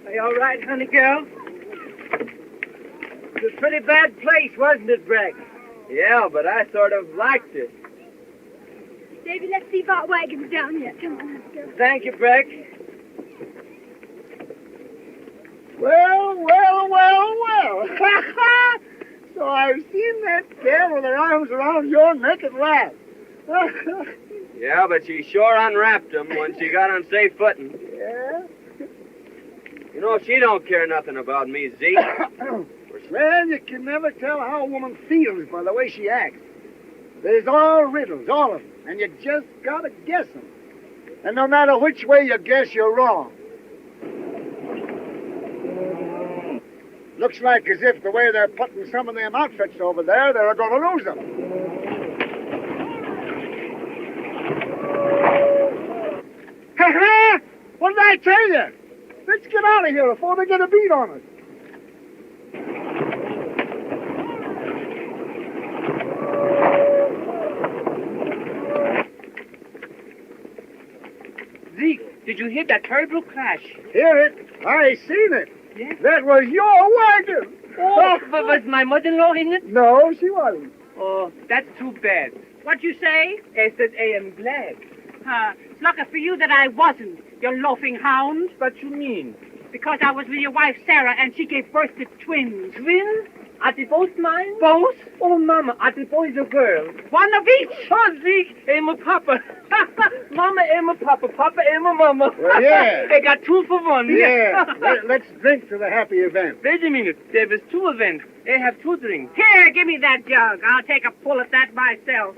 Are you all right, honey girl? It was a pretty bad place, wasn't it, Bragg? Yeah, but I sort of liked it. Davy, let's see if our wagon's down yet. Come on, let's go. Thank you, Bragg. Well. So I've seen that gal with her arms around your neck at last. Yeah, but she sure unwrapped him when she got on safe footing. Yeah? You know, she don't care nothing about me, Zeke. Well, you can never tell how a woman feels by the way she acts. There's all riddles, all of them, and you just gotta guess them. And no matter which way you guess, you're wrong. Looks like as if the way they're putting some of them outfits over there, they're going to lose them. Ha-ha! What did I tell you? Let's get out of here before they get a beat on us. Zeke, did you hear that terrible crash? Hear it? I seen it. Yeah? That was your wagon. Oh, but was my mother-in-law in it? No, she wasn't. Oh, that's too bad. What'd you say? I said I am glad. It's lucky for you that I wasn't, you loafing hound. What you mean? Because I was with your wife, Sarah, and she gave birth to twins. Twins? Are they both mine? Both? Oh, Mama, are they boys or girls? One of each. Oh, Zeke, I'm a papa. Mama, I'm a papa. Papa, I'm a mama. Well, yeah. They got 2 for 1. Yeah. Let's drink to the happy event. Wait a minute. There was 2 events. I have 2 drinks. Here, give me that jug. I'll take a pull at that myself.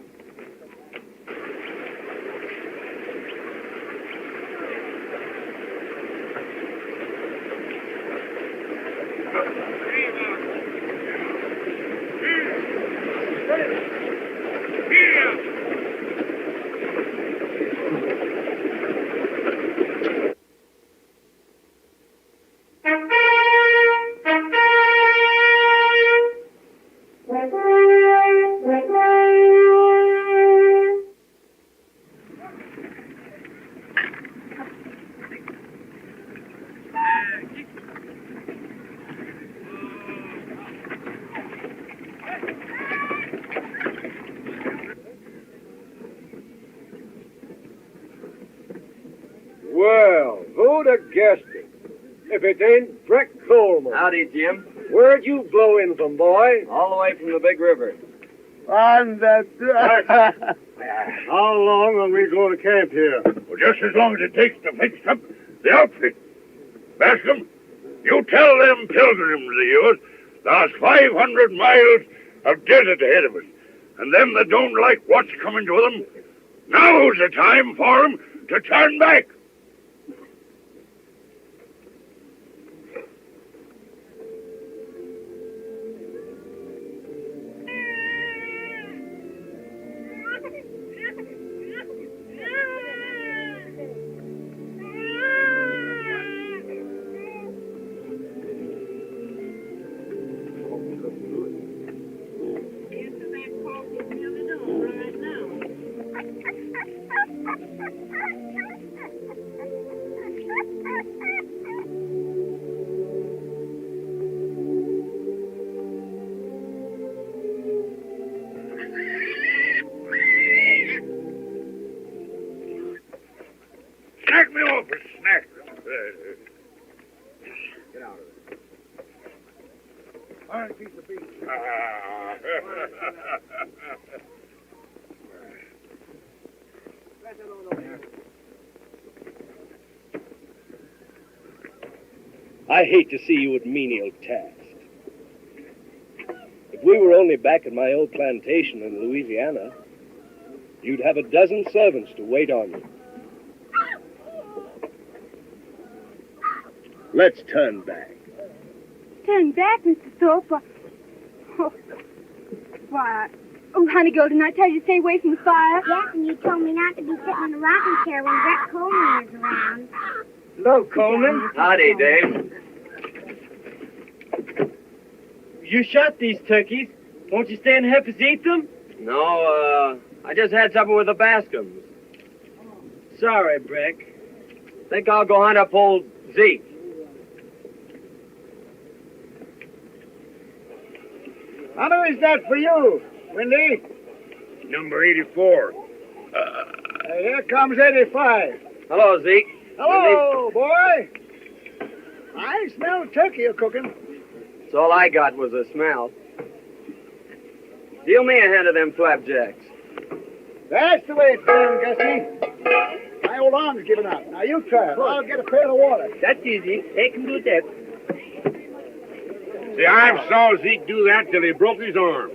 Well, who'd have guessed it? If it ain't Breck Coleman. Howdy, Jim. Where'd you blow in from, boy? All the way from the big river. On that... How long will we go to camp here? Well, just as long as it takes to fix up the outfit. Bascom, you tell them pilgrims of yours there's 500 miles of desert ahead of us. And them that don't like what's coming to them, now's the time for them to turn back. Fine piece of beef. I hate to see you at menial tasks. If we were only back at my old plantation in Louisiana, you'd have a dozen servants to wait on you. Let's turn back. Turn back, Mr. Thorpe? Oh, honey girl, didn't I tell you to stay away from the fire? Yes, and you told me not to be sitting in a rocking chair when Brett Coleman is around. Hello, Coleman. Howdy, Dave. You shot these turkeys. Won't you stay and help us eat them? No, I just had supper with the Bascom's. Sorry, Breck. Think I'll go hunt up old Zeke. How many is that for you, Windy? Number 84. Here comes 85. Hello, Zeke. Hello, boy. I smell turkey you're cooking. That's all I got was a smell. Deal me a hand of them flapjacks. That's the way it's done, Gussie. My old arm's giving out. Now you try it. I'll get a pail of water. That's easy. Take him to that. See, I saw Zeke do that till he broke his arm.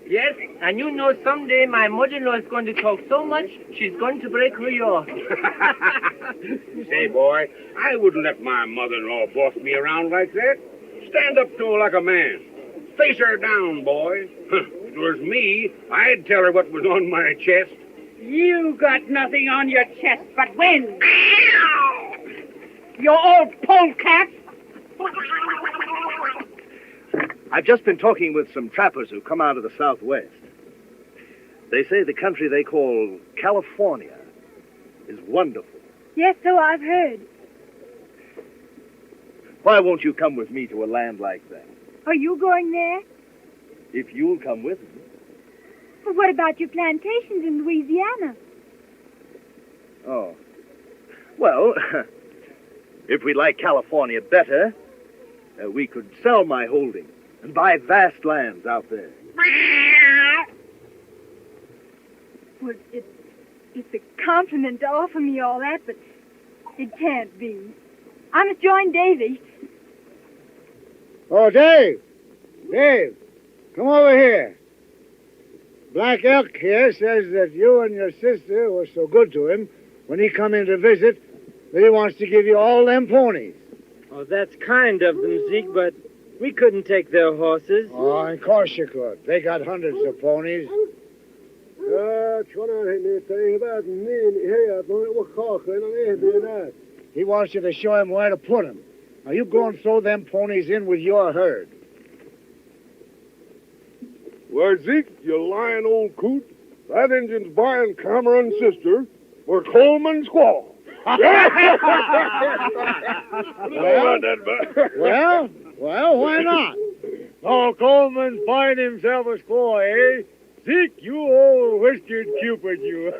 Yes, and you know someday my mother-in-law is going to talk so much, she's going to break her yaw. Say, boy, I wouldn't let my mother-in-law boss me around like that. Stand up to her like a man. Face her down, boy. If it was me, I'd tell her what was on my chest. You got nothing on your chest but wind. You old polecat. I've just been talking with some trappers who come out of the Southwest. They say the country they call California is wonderful. Yes, so I've heard. Why won't you come with me to a land like that? Are you going there? If you'll come with me. But what about your plantations in Louisiana? Oh. Well, if we like California better, we could sell my holdings and buy vast lands out there. Well, it's a compliment to offer me all that, but it can't be. I must join Davy. Oh, Dave. Dave, come over here. Black Elk here says that you and your sister were so good to him when he come in to visit that he wants to give you all them ponies. Oh, that's kind of them, Zeke, but we couldn't take their horses. Oh, of course you could. They got hundreds of ponies. He wants you to show him where to put them. Now, you go and throw them ponies in with your herd. Well, Zeke, you lying old coot. That Injun's buying Cameron's sister for Coleman's squaw. Well, why not? Oh, Coleman's buying himself a squaw, eh? Zeke, you old whiskered Cupid, you.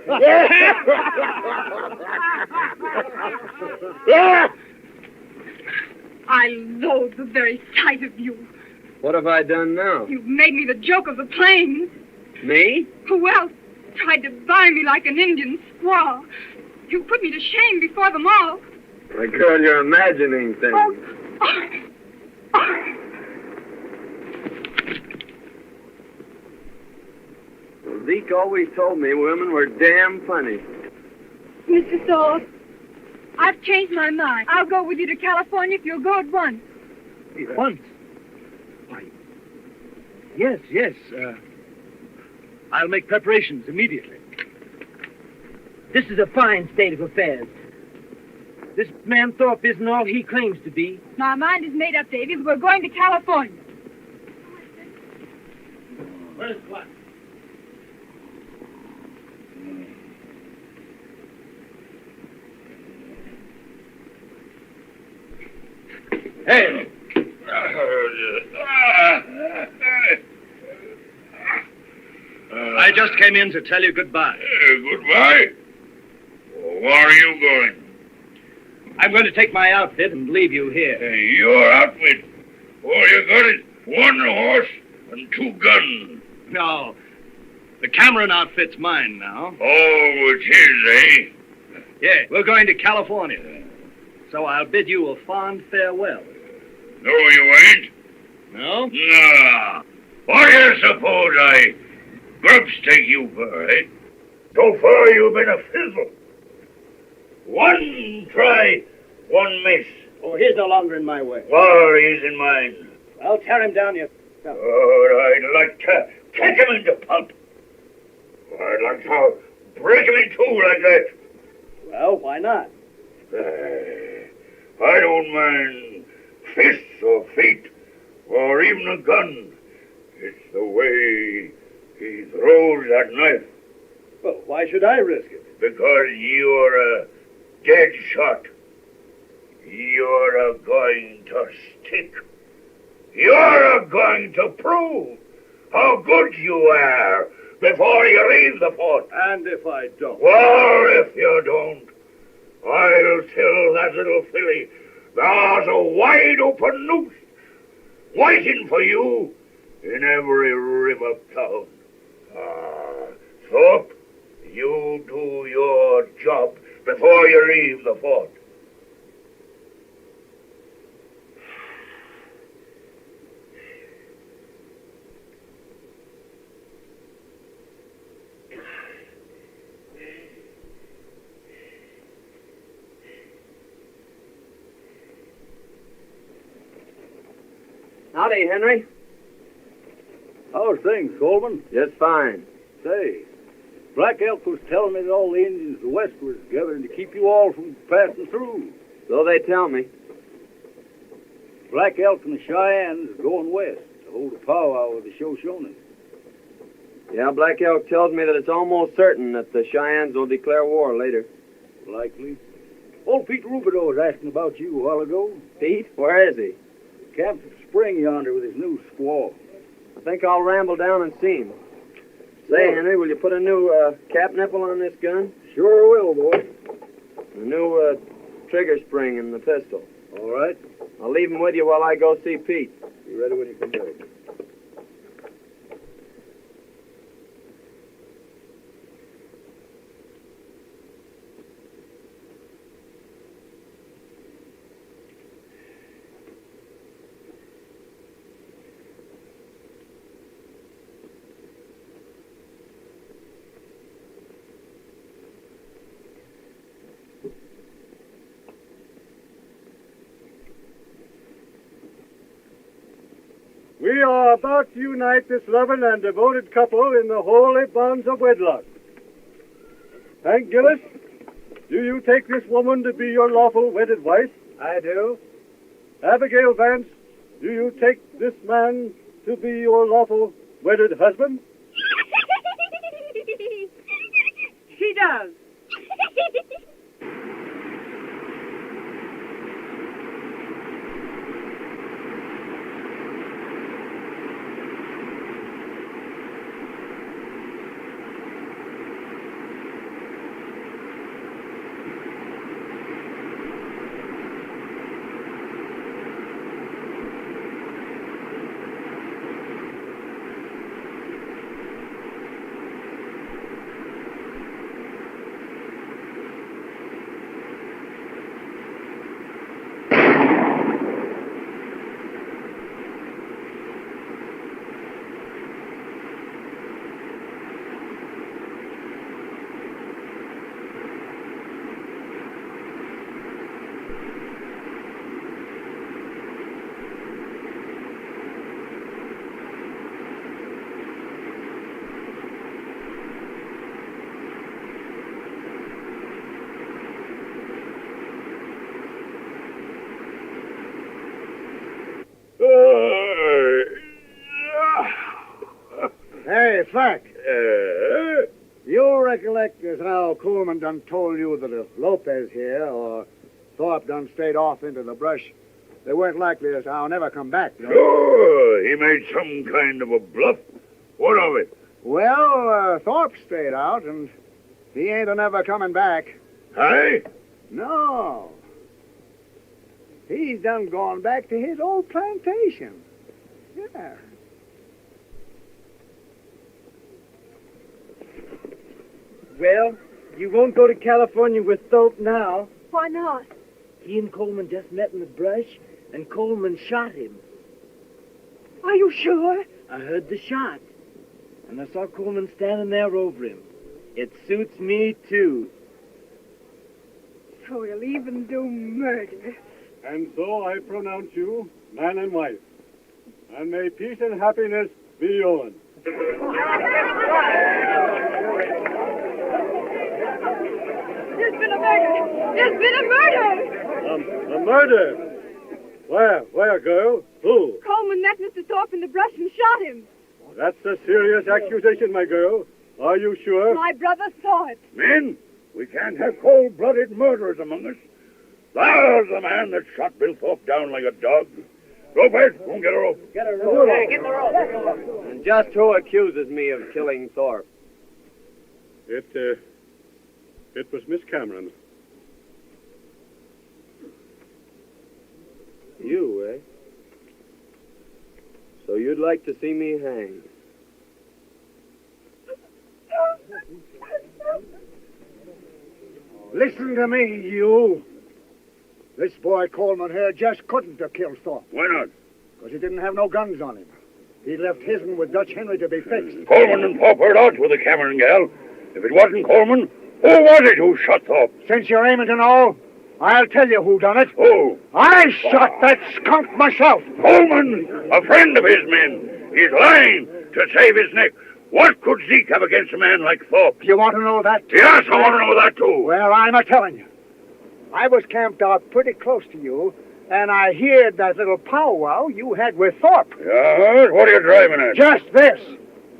I loathe the very sight of you. What have I done now? You've made me the joke of the plains. Me? Who else tried to buy me like an Indian squaw? You put me to shame before them all. My girl, you're imagining things. Well, Zeke always told me women were damn funny. Mr. Thorpe, I've changed my mind. I'll go with you to California if you'll go at once. Once? Why, yes. I'll make preparations immediately. This is a fine state of affairs. This man Thorpe isn't all he claims to be. My mind is made up, Davy. We're going to California. Where's what? Hey! I just came in to tell you goodbye. Goodbye? Where are you going? I'm going to take my outfit and leave you here. Your outfit? Oh, you got it? 1 horse and 2 guns. No. The Cameron outfit's mine now. Oh, it's his, eh? Yeah, we're going to California. So I'll bid you a fond farewell. No, you ain't. No? Nah. What do you suppose I grubstake you for, eh? So far you've been a fizzle. 1 try, 1 miss. Oh, he's no longer in my way. Well, he's in mine. I'll tear him down, you... Oh, I'd like to kick him into pulp. I'd like to break him in 2 like that. Well, why not? I don't mind fists or feet or even a gun. It's the way he throws that knife. Well, why should I risk it? Because you're a dead shot. You're going to stick. You're going to prove how good you are before you leave the fort. And if I don't? Well, if you don't, I'll tell that little filly there's a wide open noose waiting for you in every river town. Thorpe, you do your job before you leave the fort. Howdy, Henry. How's things, Coleman? Just fine. Say, Black Elk was telling me that all the Indians of the West were gathering to keep you all from passing through. So they tell me. Black Elk and the Cheyennes are going west to hold a powwow with the Shoshones. Yeah, Black Elk tells me that it's almost certain that the Cheyennes will declare war later. Likely. Old Pete Rubidoux was asking about you a while ago. Pete? Where is he? Camped at the spring yonder with his new squaw. I think I'll ramble down and see him. Say, Henry, will you put a new cap nipple on this gun? Sure will, boy. A new trigger spring in the pistol. All right. I'll leave him with you while I go see Pete. Be ready when you come back. We are about to unite this loving and devoted couple in the holy bonds of wedlock. Hank Gillis, do you take this woman to be your lawful wedded wife? I do. Abigail Vance, do you take this man to be your lawful wedded husband? She does. Hey, Flack. You recollect as how Coleman done told you that if Lopez here or Thorpe done strayed off into the brush, they weren't likely to how never come back, you know? Sure, he made some kind of a bluff. What of it? Well, Thorpe strayed out, and he ain't a never coming back. Hey? No. He's done gone back to his old plantation. Yeah. Well, you won't go to California with Thorpe now. Why not? He and Coleman just met in the brush, and Coleman shot him. Are you sure? I heard the shot, and I saw Coleman standing there over him. It suits me, too. So he'll even do murder. And so I pronounce you man and wife. And may peace and happiness be yours. There's been a murder! There's been a murder! A murder? Where, girl? Who? Coleman met Mr. Thorpe in the brush and shot him. That's a serious accusation, my girl. Are you sure? My brother saw it. Men, we can't have cold-blooded murderers among us. There's the man that shot Bill Thorpe down like a dog. Lopez, go and get a rope. Get a rope. Yeah, get the rope. And just who accuses me of killing Thorpe? It was Miss Cameron. You, eh? So you'd like to see me hanged? Listen to me, you. This boy Coleman here just couldn't have killed Thorpe. Why not? Because he didn't have no guns on him. He left his'n with Dutch Henry to be fixed. Coleman and Thorpe are odds with the Cameron gal. If it wasn't Coleman, who was it who shot Thorpe? Since you're aiming to know, I'll tell you who done it. Who? I shot that skunk myself. Coleman, a friend of his men. He's lying to save his neck. What could Zeke have against a man like Thorpe? You want to know that? Yes, I want to know that too. Well, I'm a-telling you. I was camped out pretty close to you, and I heard that little powwow you had with Thorpe. Yes, what are you driving at? Just this.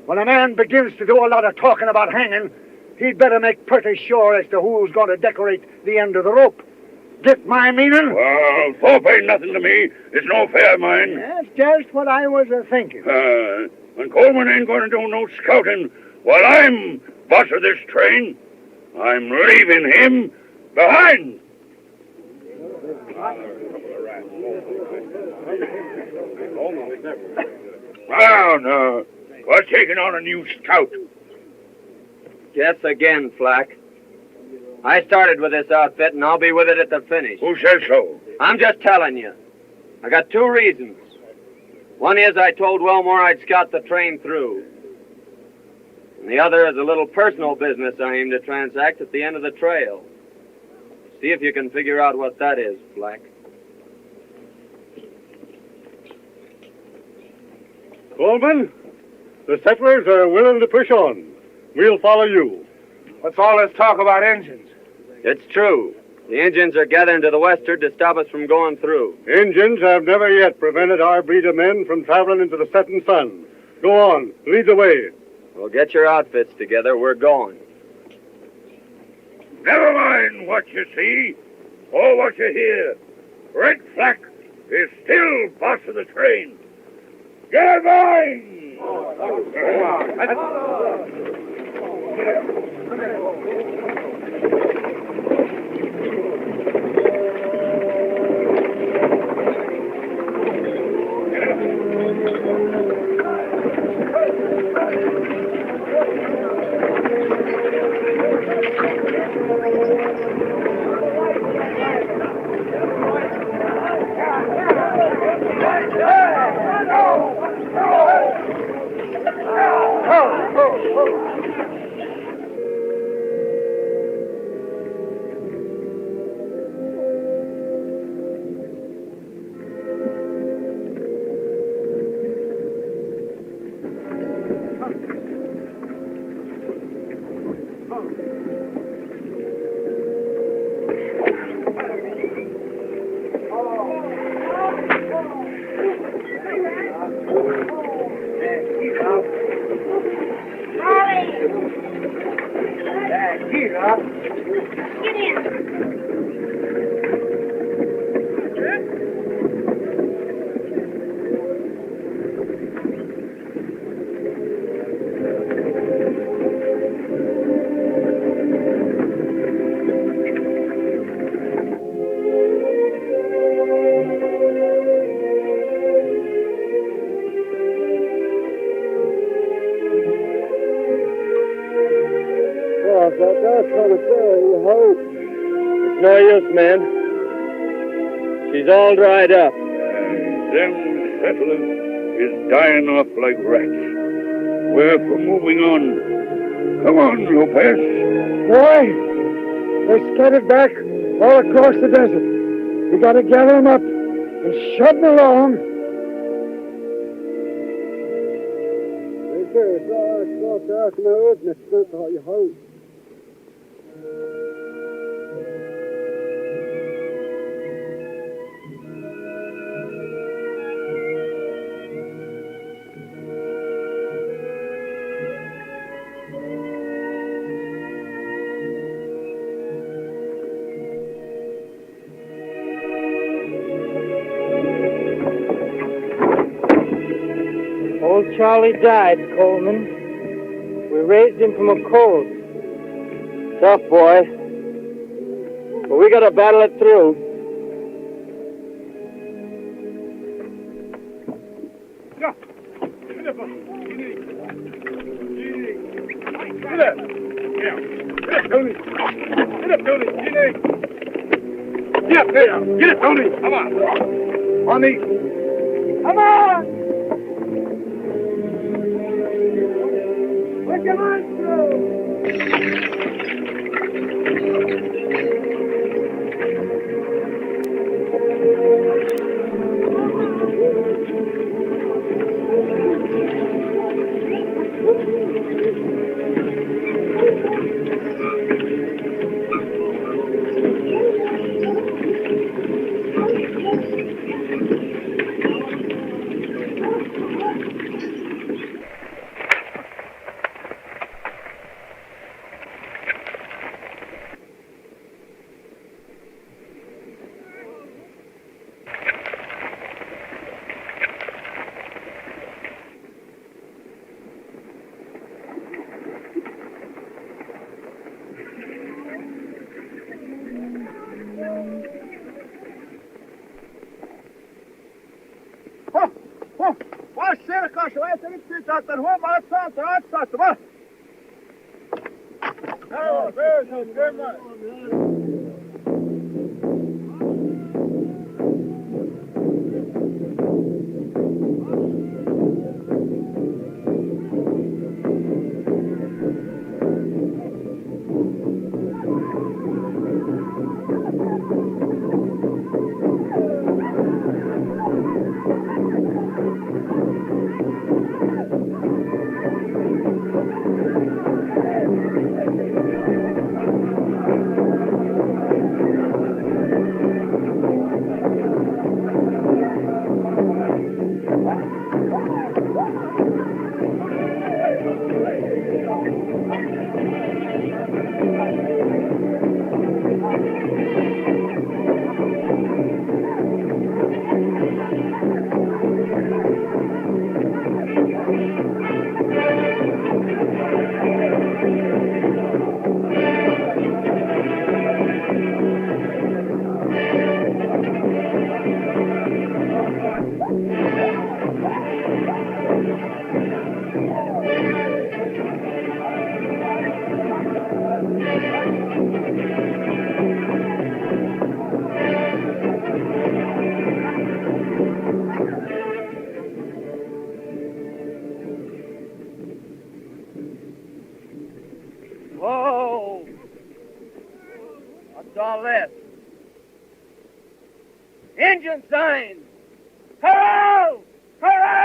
When a man begins to do a lot of talking about hanging, he'd better make pretty sure as to who's going to decorate the end of the rope. Get my meaning? Well, Thorpe ain't nothing to me. It's no affair of mine. That's just what I was thinking. When Coleman ain't going to do no scouting while I'm boss of this train, I'm leaving him behind. Well, no. We're taking on a new scout. Guess again, Flack. I started with this outfit, and I'll be with it at the finish. Who says so? I'm just telling you. I got two reasons. One is I told Wilmore I'd scout the train through. And the other is a little personal business I aim to transact at the end of the trail. See if you can figure out what that is, Flack. Coleman, the settlers are willing to push on. We'll follow you. What's all this talk about engines? It's true. The Indians are gathering to the westward to stop us from going through. Indians have never yet prevented our breed of men from traveling into the setting sun. Go on, lead the way. Well, get your outfits together. We're going. Never mind what you see or what you hear. Red Flack is still boss of the train. Get going! was trying to say, you hope. It's no use, man. She's all dried up. Them settlers is dying off like rats. We're for moving on. Come on, Lopez. Boy, they're scattered back all across the desert. We gotta gather them up and shove them along. Old Charlie died, Coleman. We raised him from a colt. Tough, boy. But we gotta battle it through. Get it, Tony. Come on. On these. Come on! Put your hands through! Whoa! What's all this? Engine signs! Hello! Hello!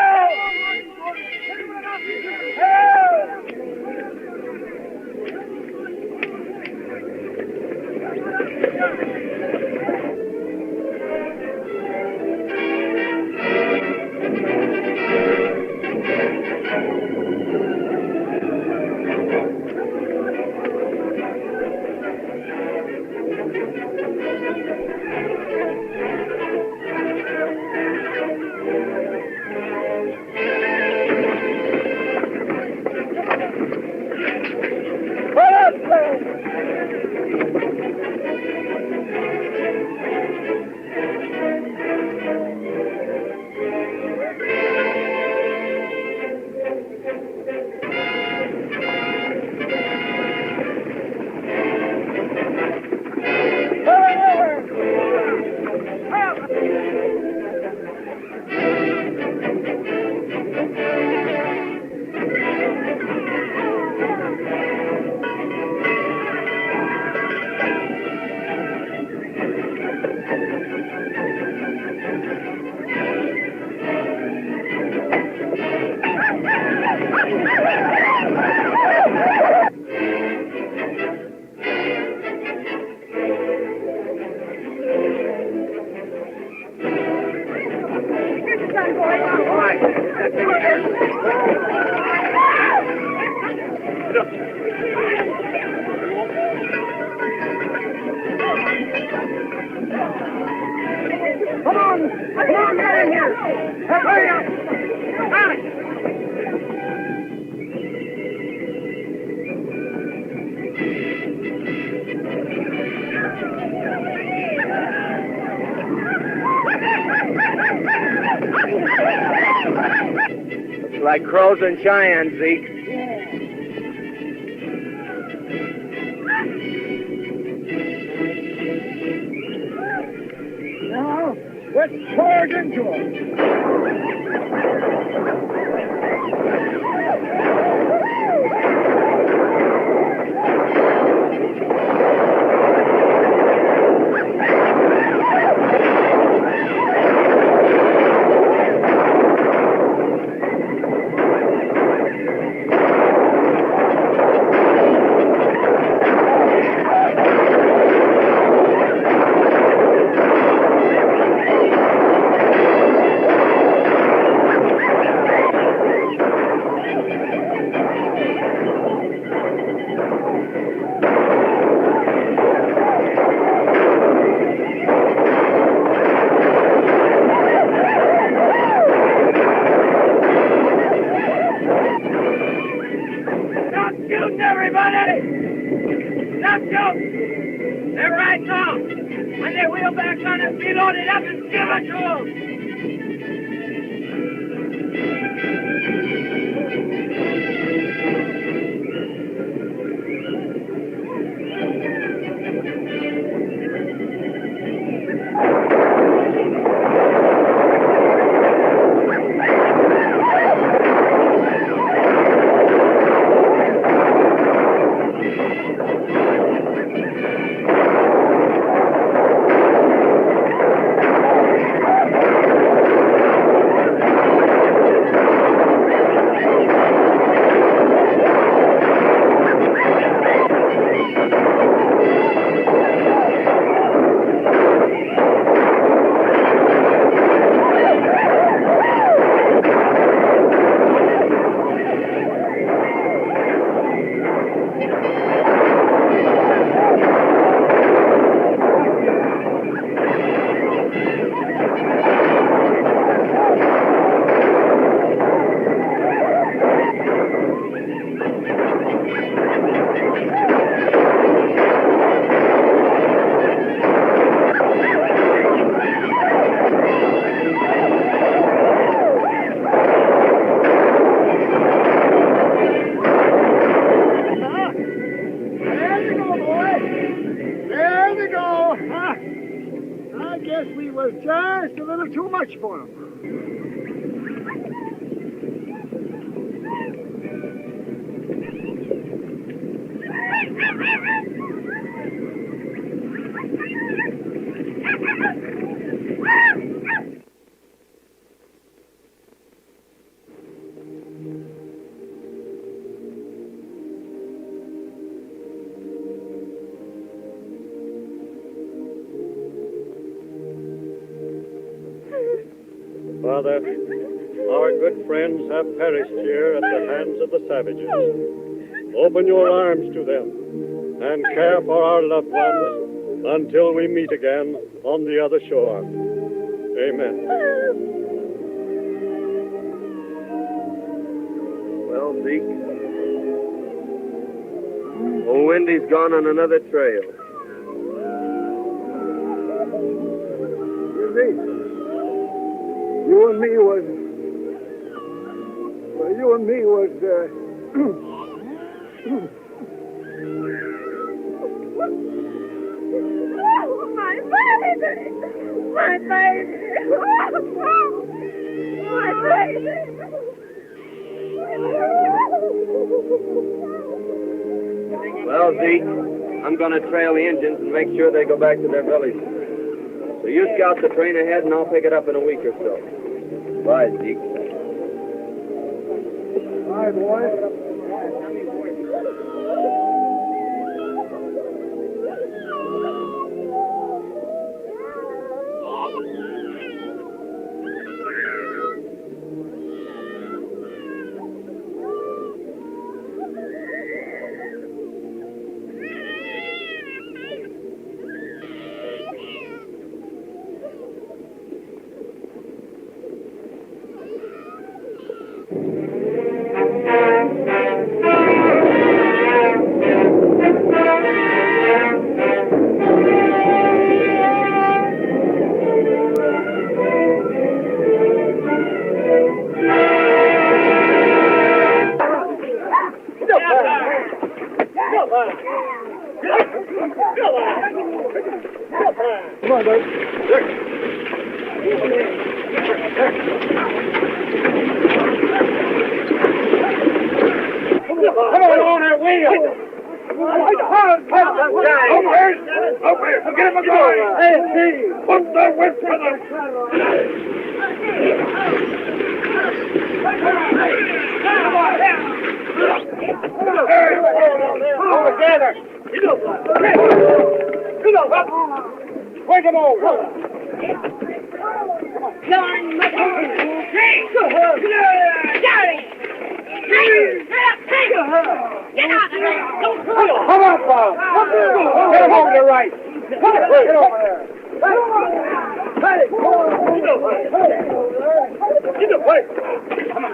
Come on, get in here. Hurry up. Looks like crows and Cheyennes, Zeke. Now, let's charge into them. Shoot, everybody! Stop shooting! They're right now. When they wheel back on us, we load it up and give it to them. Was just a little too much for him. Father, our good friends have perished here at the hands of the savages. Open your arms to them and care for our loved ones until we meet again on the other shore. Amen. Well, Zeke, old Wendy's gone on another trail. You see, you and me was Oh, my baby! My baby! My baby! Well, Zeke, I'm going to trail the engines and make sure they go back to their villages. So you scout the train ahead, and I'll pick it up in a week or so. Bye, Zeke. Bye, boy. Come on, Dick. Dick. Come on that wheel. Over here. Get him a going. Put the whip to them. All together. Wake them over. Get out of there! Come on, Bob. Get him over to the right. Get over there. Hey, come on. Get the plate. Come on.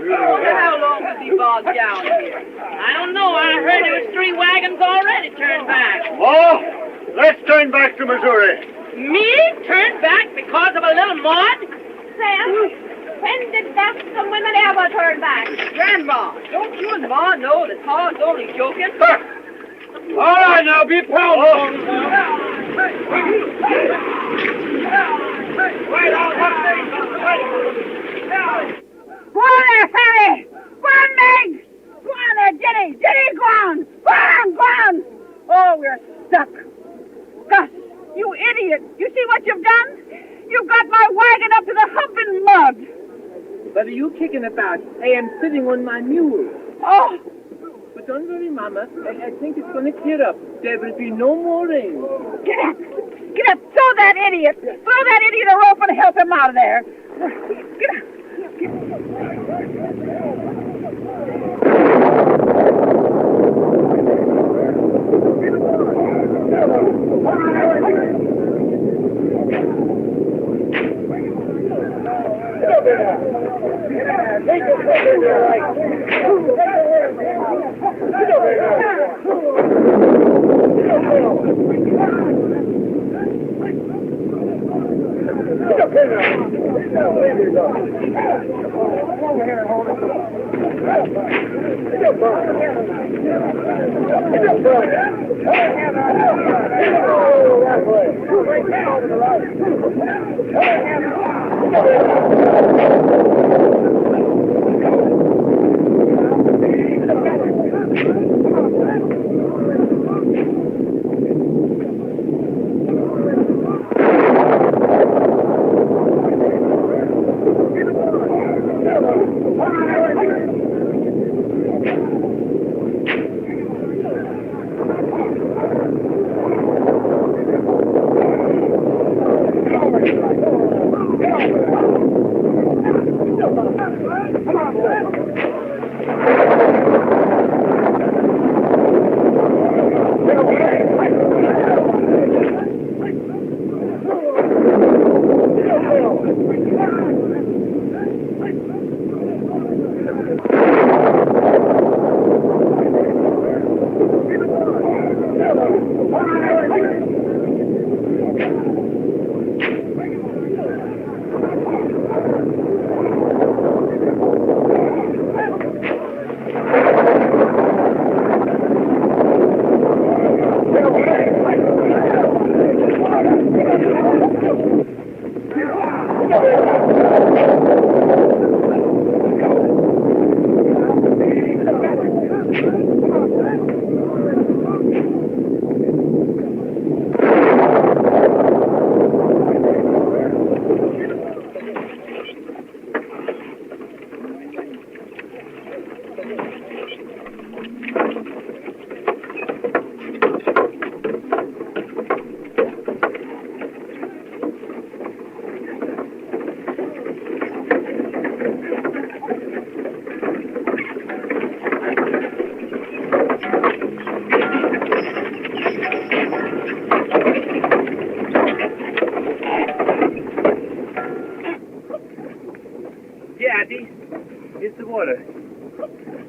How long has he bogged down here? I don't know. I heard there was 3 wagons already turned back. Oh, let's turn back to Missouri. Me? Turned back because of a little mud? Sam, when did some women ever turn back? Grandma, don't you and Ma know that Pa's only joking? All right, now, be pounding. Go on there, Fanny! Go on, Meg! Go on there, Jenny! Jenny, go on! Go on, go on! Oh, we're stuck. Gus, you idiot! You see what you've done? You've got my wagon up to the hump in mud. What are you kicking about? I am sitting on my mule. Oh! But don't worry, Mama. I think it's going to clear up. There will be no more rain. Get up! Get up! Throw that idiot! Throw that idiot a rope and help him out of there! Get up!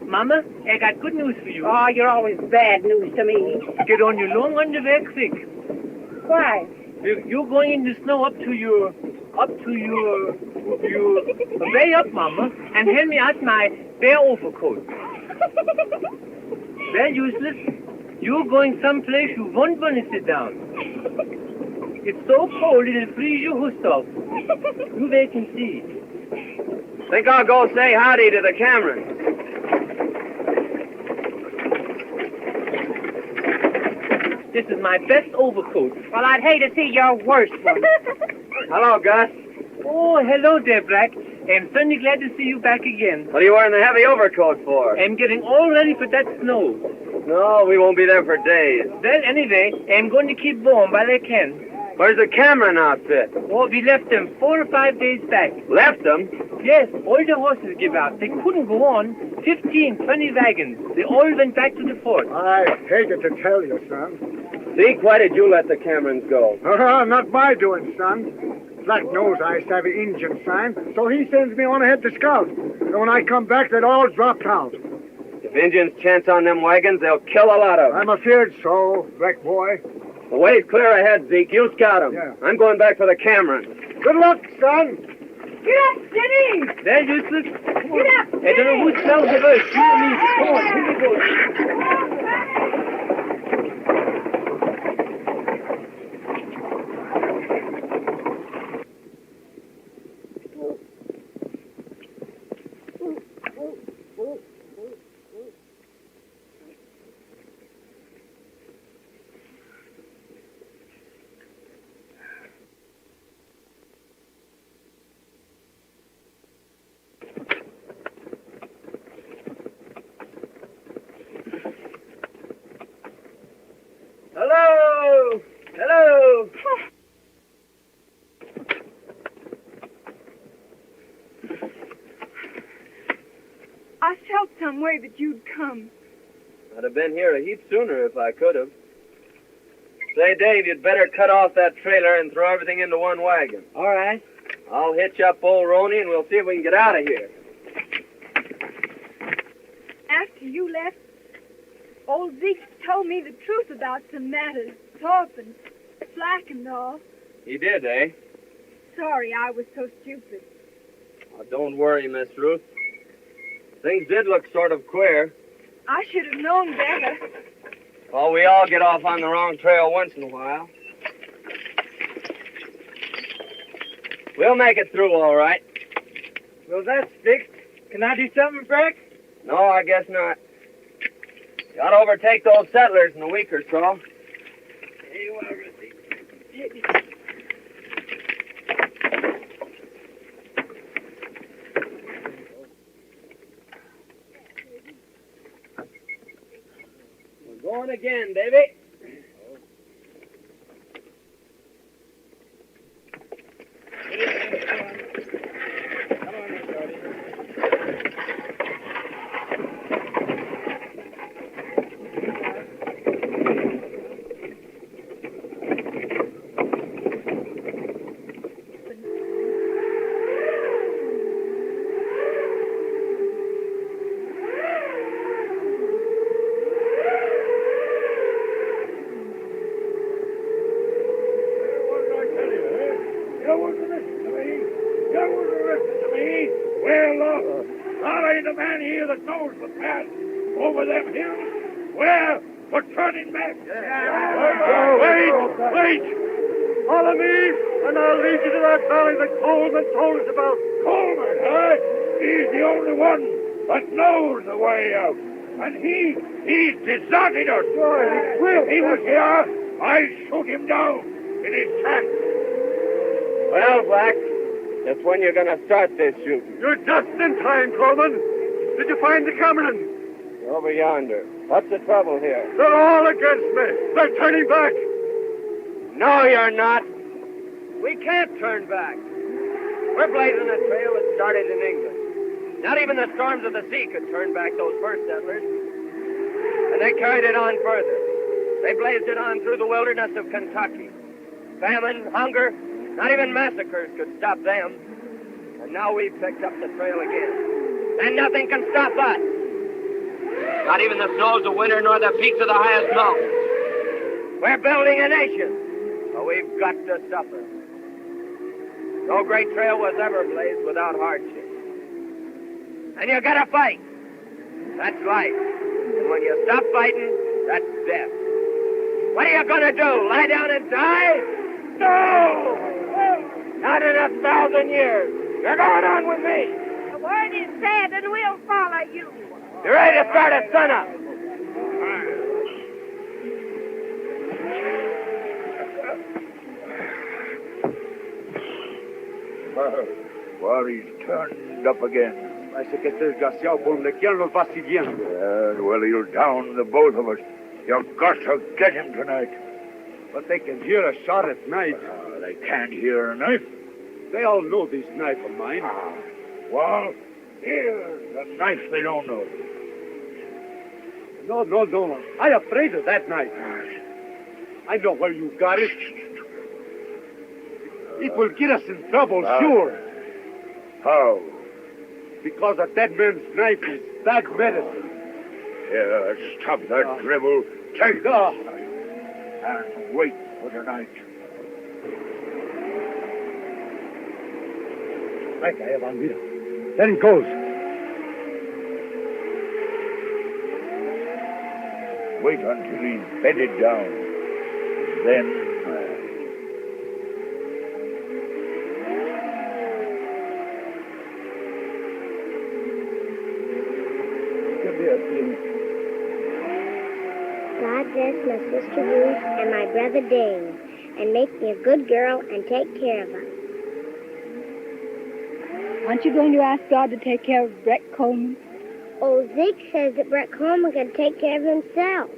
Mama, I got good news for you. Oh, you're always bad news to me. Get on your long underwear quick. Why? You're going in the snow up to your, way up, Mama, and hand me out my bear overcoat. Well, useless. You're going someplace you won't want to sit down. It's so cold it'll freeze your host off. You wait and see. Think I'll go say howdy to the Camerons. This is my best overcoat. Well, I'd hate to see your worst one. Hello, Gus. Oh, hello there, Black. I'm certainly glad to see you back again. What are you wearing the heavy overcoat for? I'm getting all ready for that snow. No, we won't be there for days. Well, anyway, I'm going to keep warm while I can. Where's the Cameron outfit? Oh, we left them 4 or 5 days back. Left them? Yes, all the horses give out. They couldn't go on. 15, 20 wagons. They all went back to the fort. I hated to tell you, son. Zeke, why did you let the Camerons go? Not my doing, son. Black knows I have an Indian sign, so he sends me on ahead to scout. And when I come back, they'd all dropped out. If Indians chance on them wagons, they'll kill a lot of them. I'm afeard so, Black boy. The way's clear ahead, Zeke. You scout them. Yeah. I'm going back for the Camerons. Good luck, son. Get up, Jenny! They're useless. Get up, I don't know who smells the worst. You or me. Come on, here we go. Hello! Hello! I felt some way that you'd come. I'd have been here a heap sooner if I could have. Say, Dave, you'd better cut off that trailer and throw everything into one wagon. All right. I'll hitch up old Roney and we'll see if we can get out of here. After you left, old Zeke told me the truth about some matters. Thorpe and Slack and all. He did, eh? Sorry I was so stupid. Oh, don't worry, Miss Ruth. Things did look sort of queer. I should have known better. Well, we all get off on the wrong trail once in a while. We'll make it through all right. Well, that's fixed. Can I do something, Frank? No, I guess not. Gotta overtake those settlers in a week or so. Here you are, Ruthie. We're going again, Davy. The man here that knows the path over them hills. Where? We're turning back. Wait! Follow me, and I'll lead you to that valley that Coleman told us about. Coleman, huh? He's the only one that knows the way out. And he's deserted us. If he was here, I'd shoot him down in his tracks. Well, Black, just when you're gonna start this shooting? You're just in time, Coleman. Did you find the Camerons? Over yonder. What's the trouble here? They're all against me. They're turning back. No, you're not. We can't turn back. We're blazing a trail that started in England. Not even the storms of the sea could turn back those first settlers. And they carried it on further. They blazed it on through the wilderness of Kentucky. Famine, hunger, not even massacres could stop them. And now we've picked up the trail again. And nothing can stop us. Not even the snows of winter nor the peaks of the highest mountains. We're building a nation, so we've got to suffer. No great trail was ever blazed without hardship. And you gotta fight. That's life. And when you stop fighting, that's death. What are you gonna do? Lie down and die? No! Not in 1,000 years. You're going on with me. The word is said, and we'll follow you. You ready to start at sunup? Well, he's turned up again. Parece que este desgraciado por donde quiera nos va siguiendo. Well, he'll down the both of us. You've got to get him tonight. But they can hear a shot at night. They can't hear a knife. They all know this knife of mine. Well, here's a knife they don't know. No. I'm afraid of that knife. I know where you got it. It will get us in trouble, sure. How? Because a dead man's knife is bad medicine. Here, stop that dribble. Take this and wait for the night. Right, Evan, mira. There he goes. Wait until he's bedded down. Then... God bless my sister Ruth and my brother Dave, and make me a good girl and take care of us. Aren't you going to ask God to take care of Brett Coleman? Oh, Zeke says that Brett Coleman can take care of himself.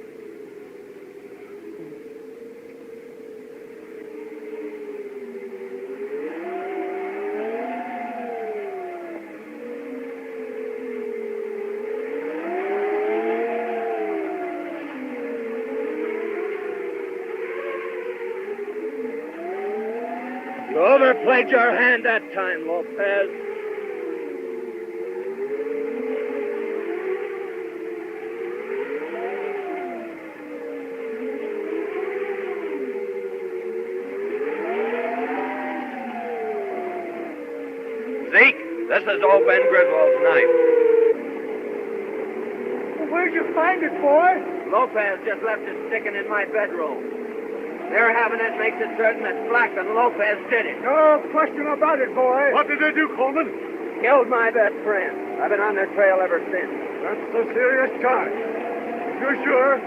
You overplayed your hand that time, Lopez. Zeke, this is old Ben Griswold's knife. Where'd you find it, boy? Lopez just left it sticking in my bedroom. Their having it makes it certain that Black and Lopez did it. No question about it, boy. What did they do, Coleman? Killed my best friend. I've been on their trail ever since. That's a serious charge. If you're sure,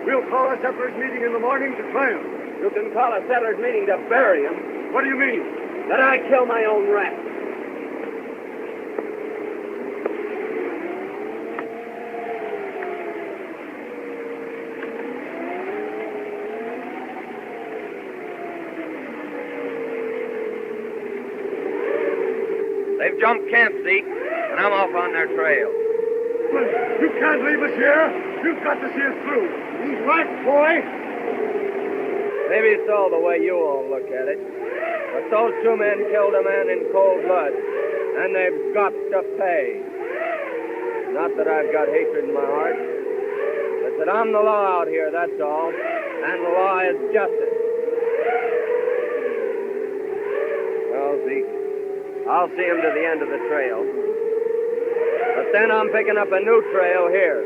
we'll call a settlers meeting in the morning to try him. You can call a settlers meeting to bury him. What do you mean? That I kill my own rat. They've jumped camp, Zeke, and I'm off on their trail. You can't leave us here. You've got to see us through. He's right, boy. Maybe so the way you all look at it. But those two men killed a man in cold blood, and they've got to pay. Not that I've got hatred in my heart, but that I'm the law out here, that's all. And the law is justice. Well, Zeke, I'll see him to the end of the trail. But then I'm picking up a new trail here.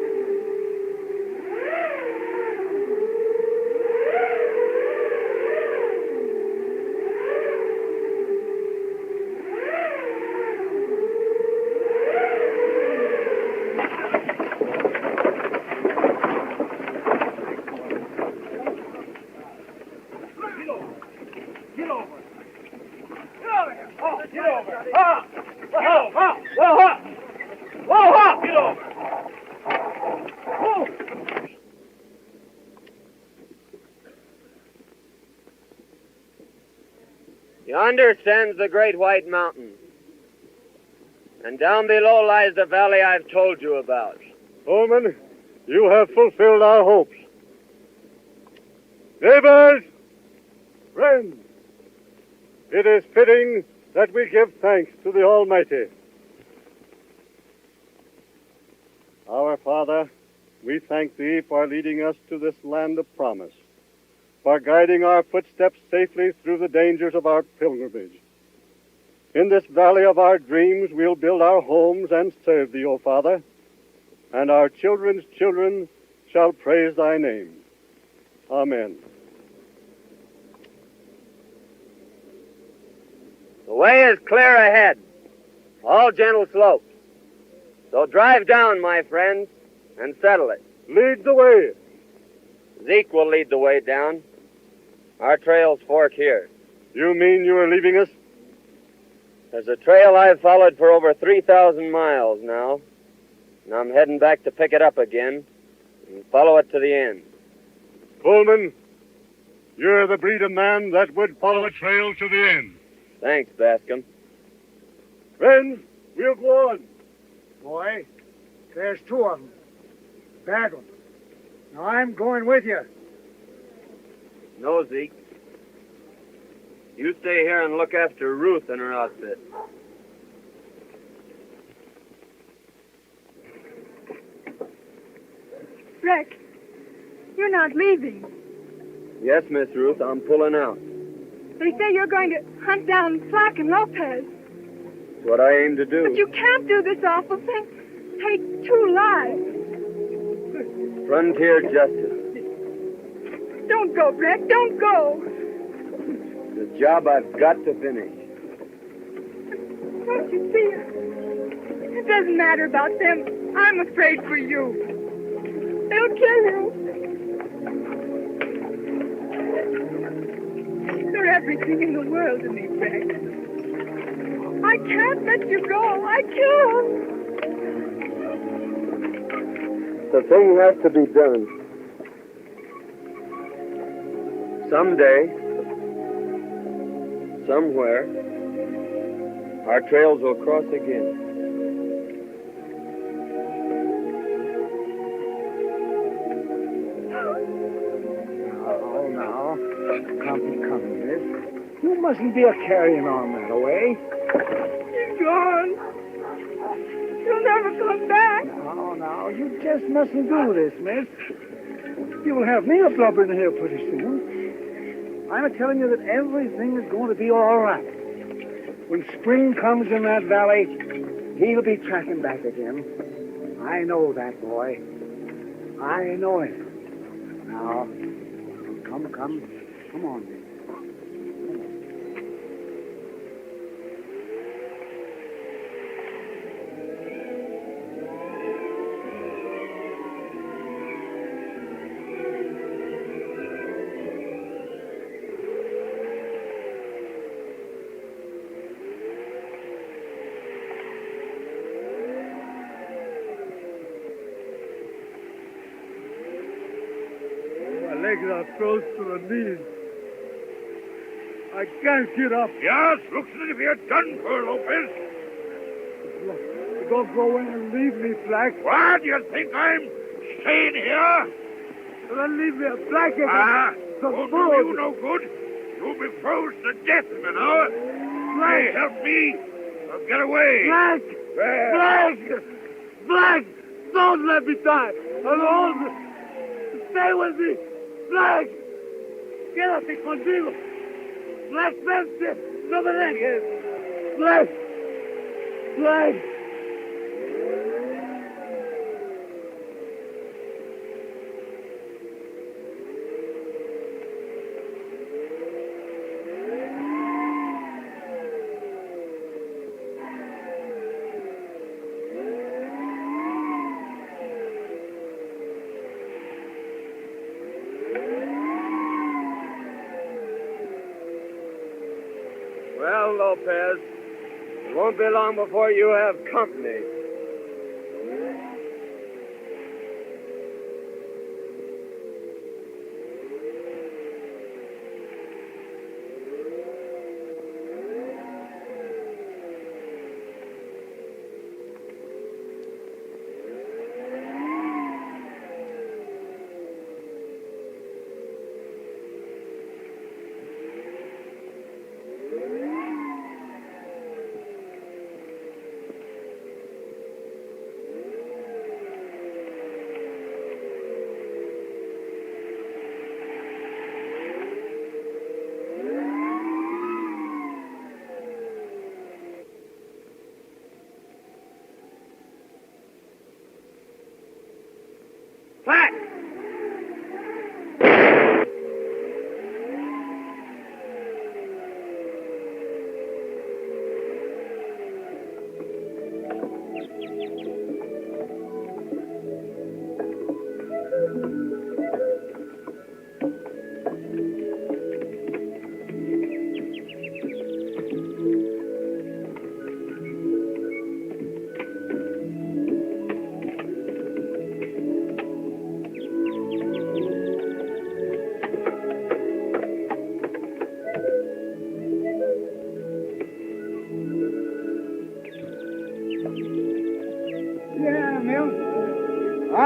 Yonder stands the great white mountain. And down below lies the valley I've told you about. Coleman, you have fulfilled our hopes. Neighbors, friends, it is fitting that we give thanks to the Almighty. Our Father, we thank Thee for leading us to this land of promise, for guiding our footsteps safely through the dangers of our pilgrimage. In this valley of our dreams, we'll build our homes and serve Thee, O Father. and our children's children shall praise thy name. Amen. The way is clear ahead, all gentle slopes. So drive down, my friends, and settle it. Lead the way. Zeke will lead the way down. Our trails fork here. You mean you are leaving us? There's a trail I've followed for over 3,000 miles now, and I'm heading back to pick it up again and follow it to the end. Coleman, you're the breed of man that would follow a trail to the end. Thanks, Bascom. Friends, we'll go on. Boy, there's two of them. Bad ones. Now I'm going with you. No, Zeke. You stay here and look after Ruth and her outfit. Rick, you're not leaving. Yes, Miss Ruth, I'm pulling out. They say you're going to hunt down Flack and Lopez. It's what I aim to do. But you can't do this awful thing. Take 2 lives. Frontier justice. Don't go, Rick. Don't go. The job I've got to finish. Don't you see? It doesn't matter about them. I'm afraid for you. They'll kill you. They're everything in the world to me, Rick. I can't let you go. I can't. The thing has to be done. Someday, somewhere, our trails will cross again. Oh, now. Come, miss. You mustn't be a-carrying on that way. He's gone. He'll never come back. Now, you just mustn't do this, miss. You'll have me a blubbering here pretty soon. I'm telling you that everything is going to be all right. When spring comes in that valley, he'll be tracking back again. I know that, boy. I know it. Now, come on, miss. Legs are close to the knees. I can't get up. Yes, looks as if you're done for, Lopez. Don't go in and leave me, Black. What? Do you think I'm staying here? Then leave me a blanket. Won't do you no good. You'll be frozen to death in an hour. Hey, help me. I'll get away. Black! There. Black! Don't let me die. Alone. Stay with me. Black! Quédate conmigo. Black, vente. No me dejes. Black! Black! Well, Lopez, it won't be long before you have company.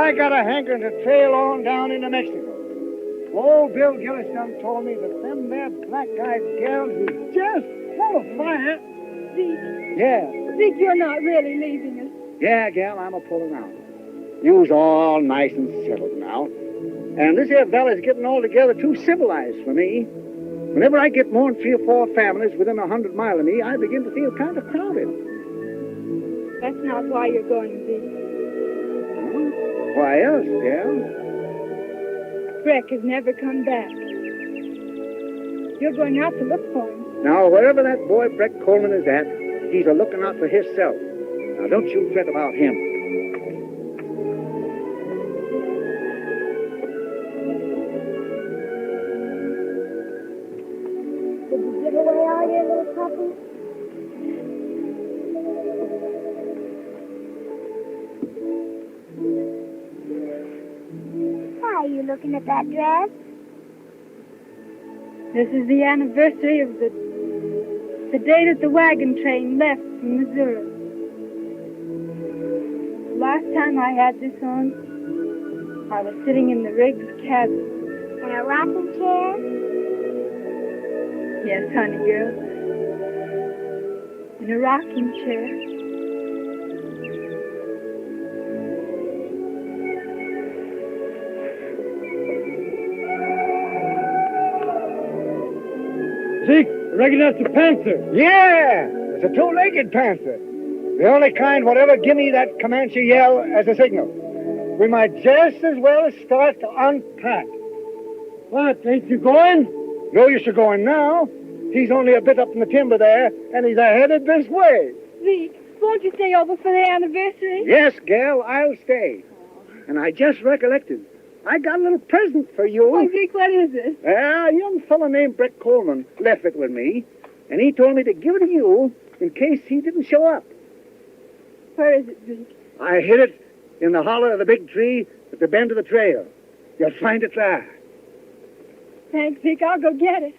I got a hankering to trail on down into Mexico. Old Bill Gillis done told me that them there black-eyed gals is just full of fire. Zeke, Yeah. Zeke, you're not really leaving us. Yeah, gal, I'm a pulling out. You's all nice and settled now. And this here valley's getting altogether too civilized for me. Whenever I get more than 3 or 4 families within 100 miles of me, I begin to feel kind of crowded. That's not why you're going, Zeke. Why else, gal? Breck has never come back. You're going out to look for him. Now, wherever that boy Breck Coleman is at, he's a-looking out for himself. Now, don't you fret about him. Did you give away all your little puppies? Why are you looking at that dress? This is the anniversary of the day that the wagon train left from Missouri. Last time I had this on, I was sitting in the Riggs cabin. In a rocking chair? Yes, honey girl. In a rocking chair. Zeke, I reckon that's a panther. Yeah, it's a 2-legged panther. The only kind whatever give me that Comanche yell as a signal. We might just as well start to unpack. What, ain't you going? No use of going now. He's only a bit up in the timber there, and he's headed this way. Zeke, won't you stay over for the anniversary? Yes, gal, I'll stay. And I just recollected. I got a little present for you. Oh, Zeke, what is it? A young fellow named Breck Coleman left it with me, and he told me to give it to you in case he didn't show up. Where is it, Zeke? I hid it in the hollow of the big tree at the bend of the trail. You'll find it there. Thanks, Zeke. I'll go get it.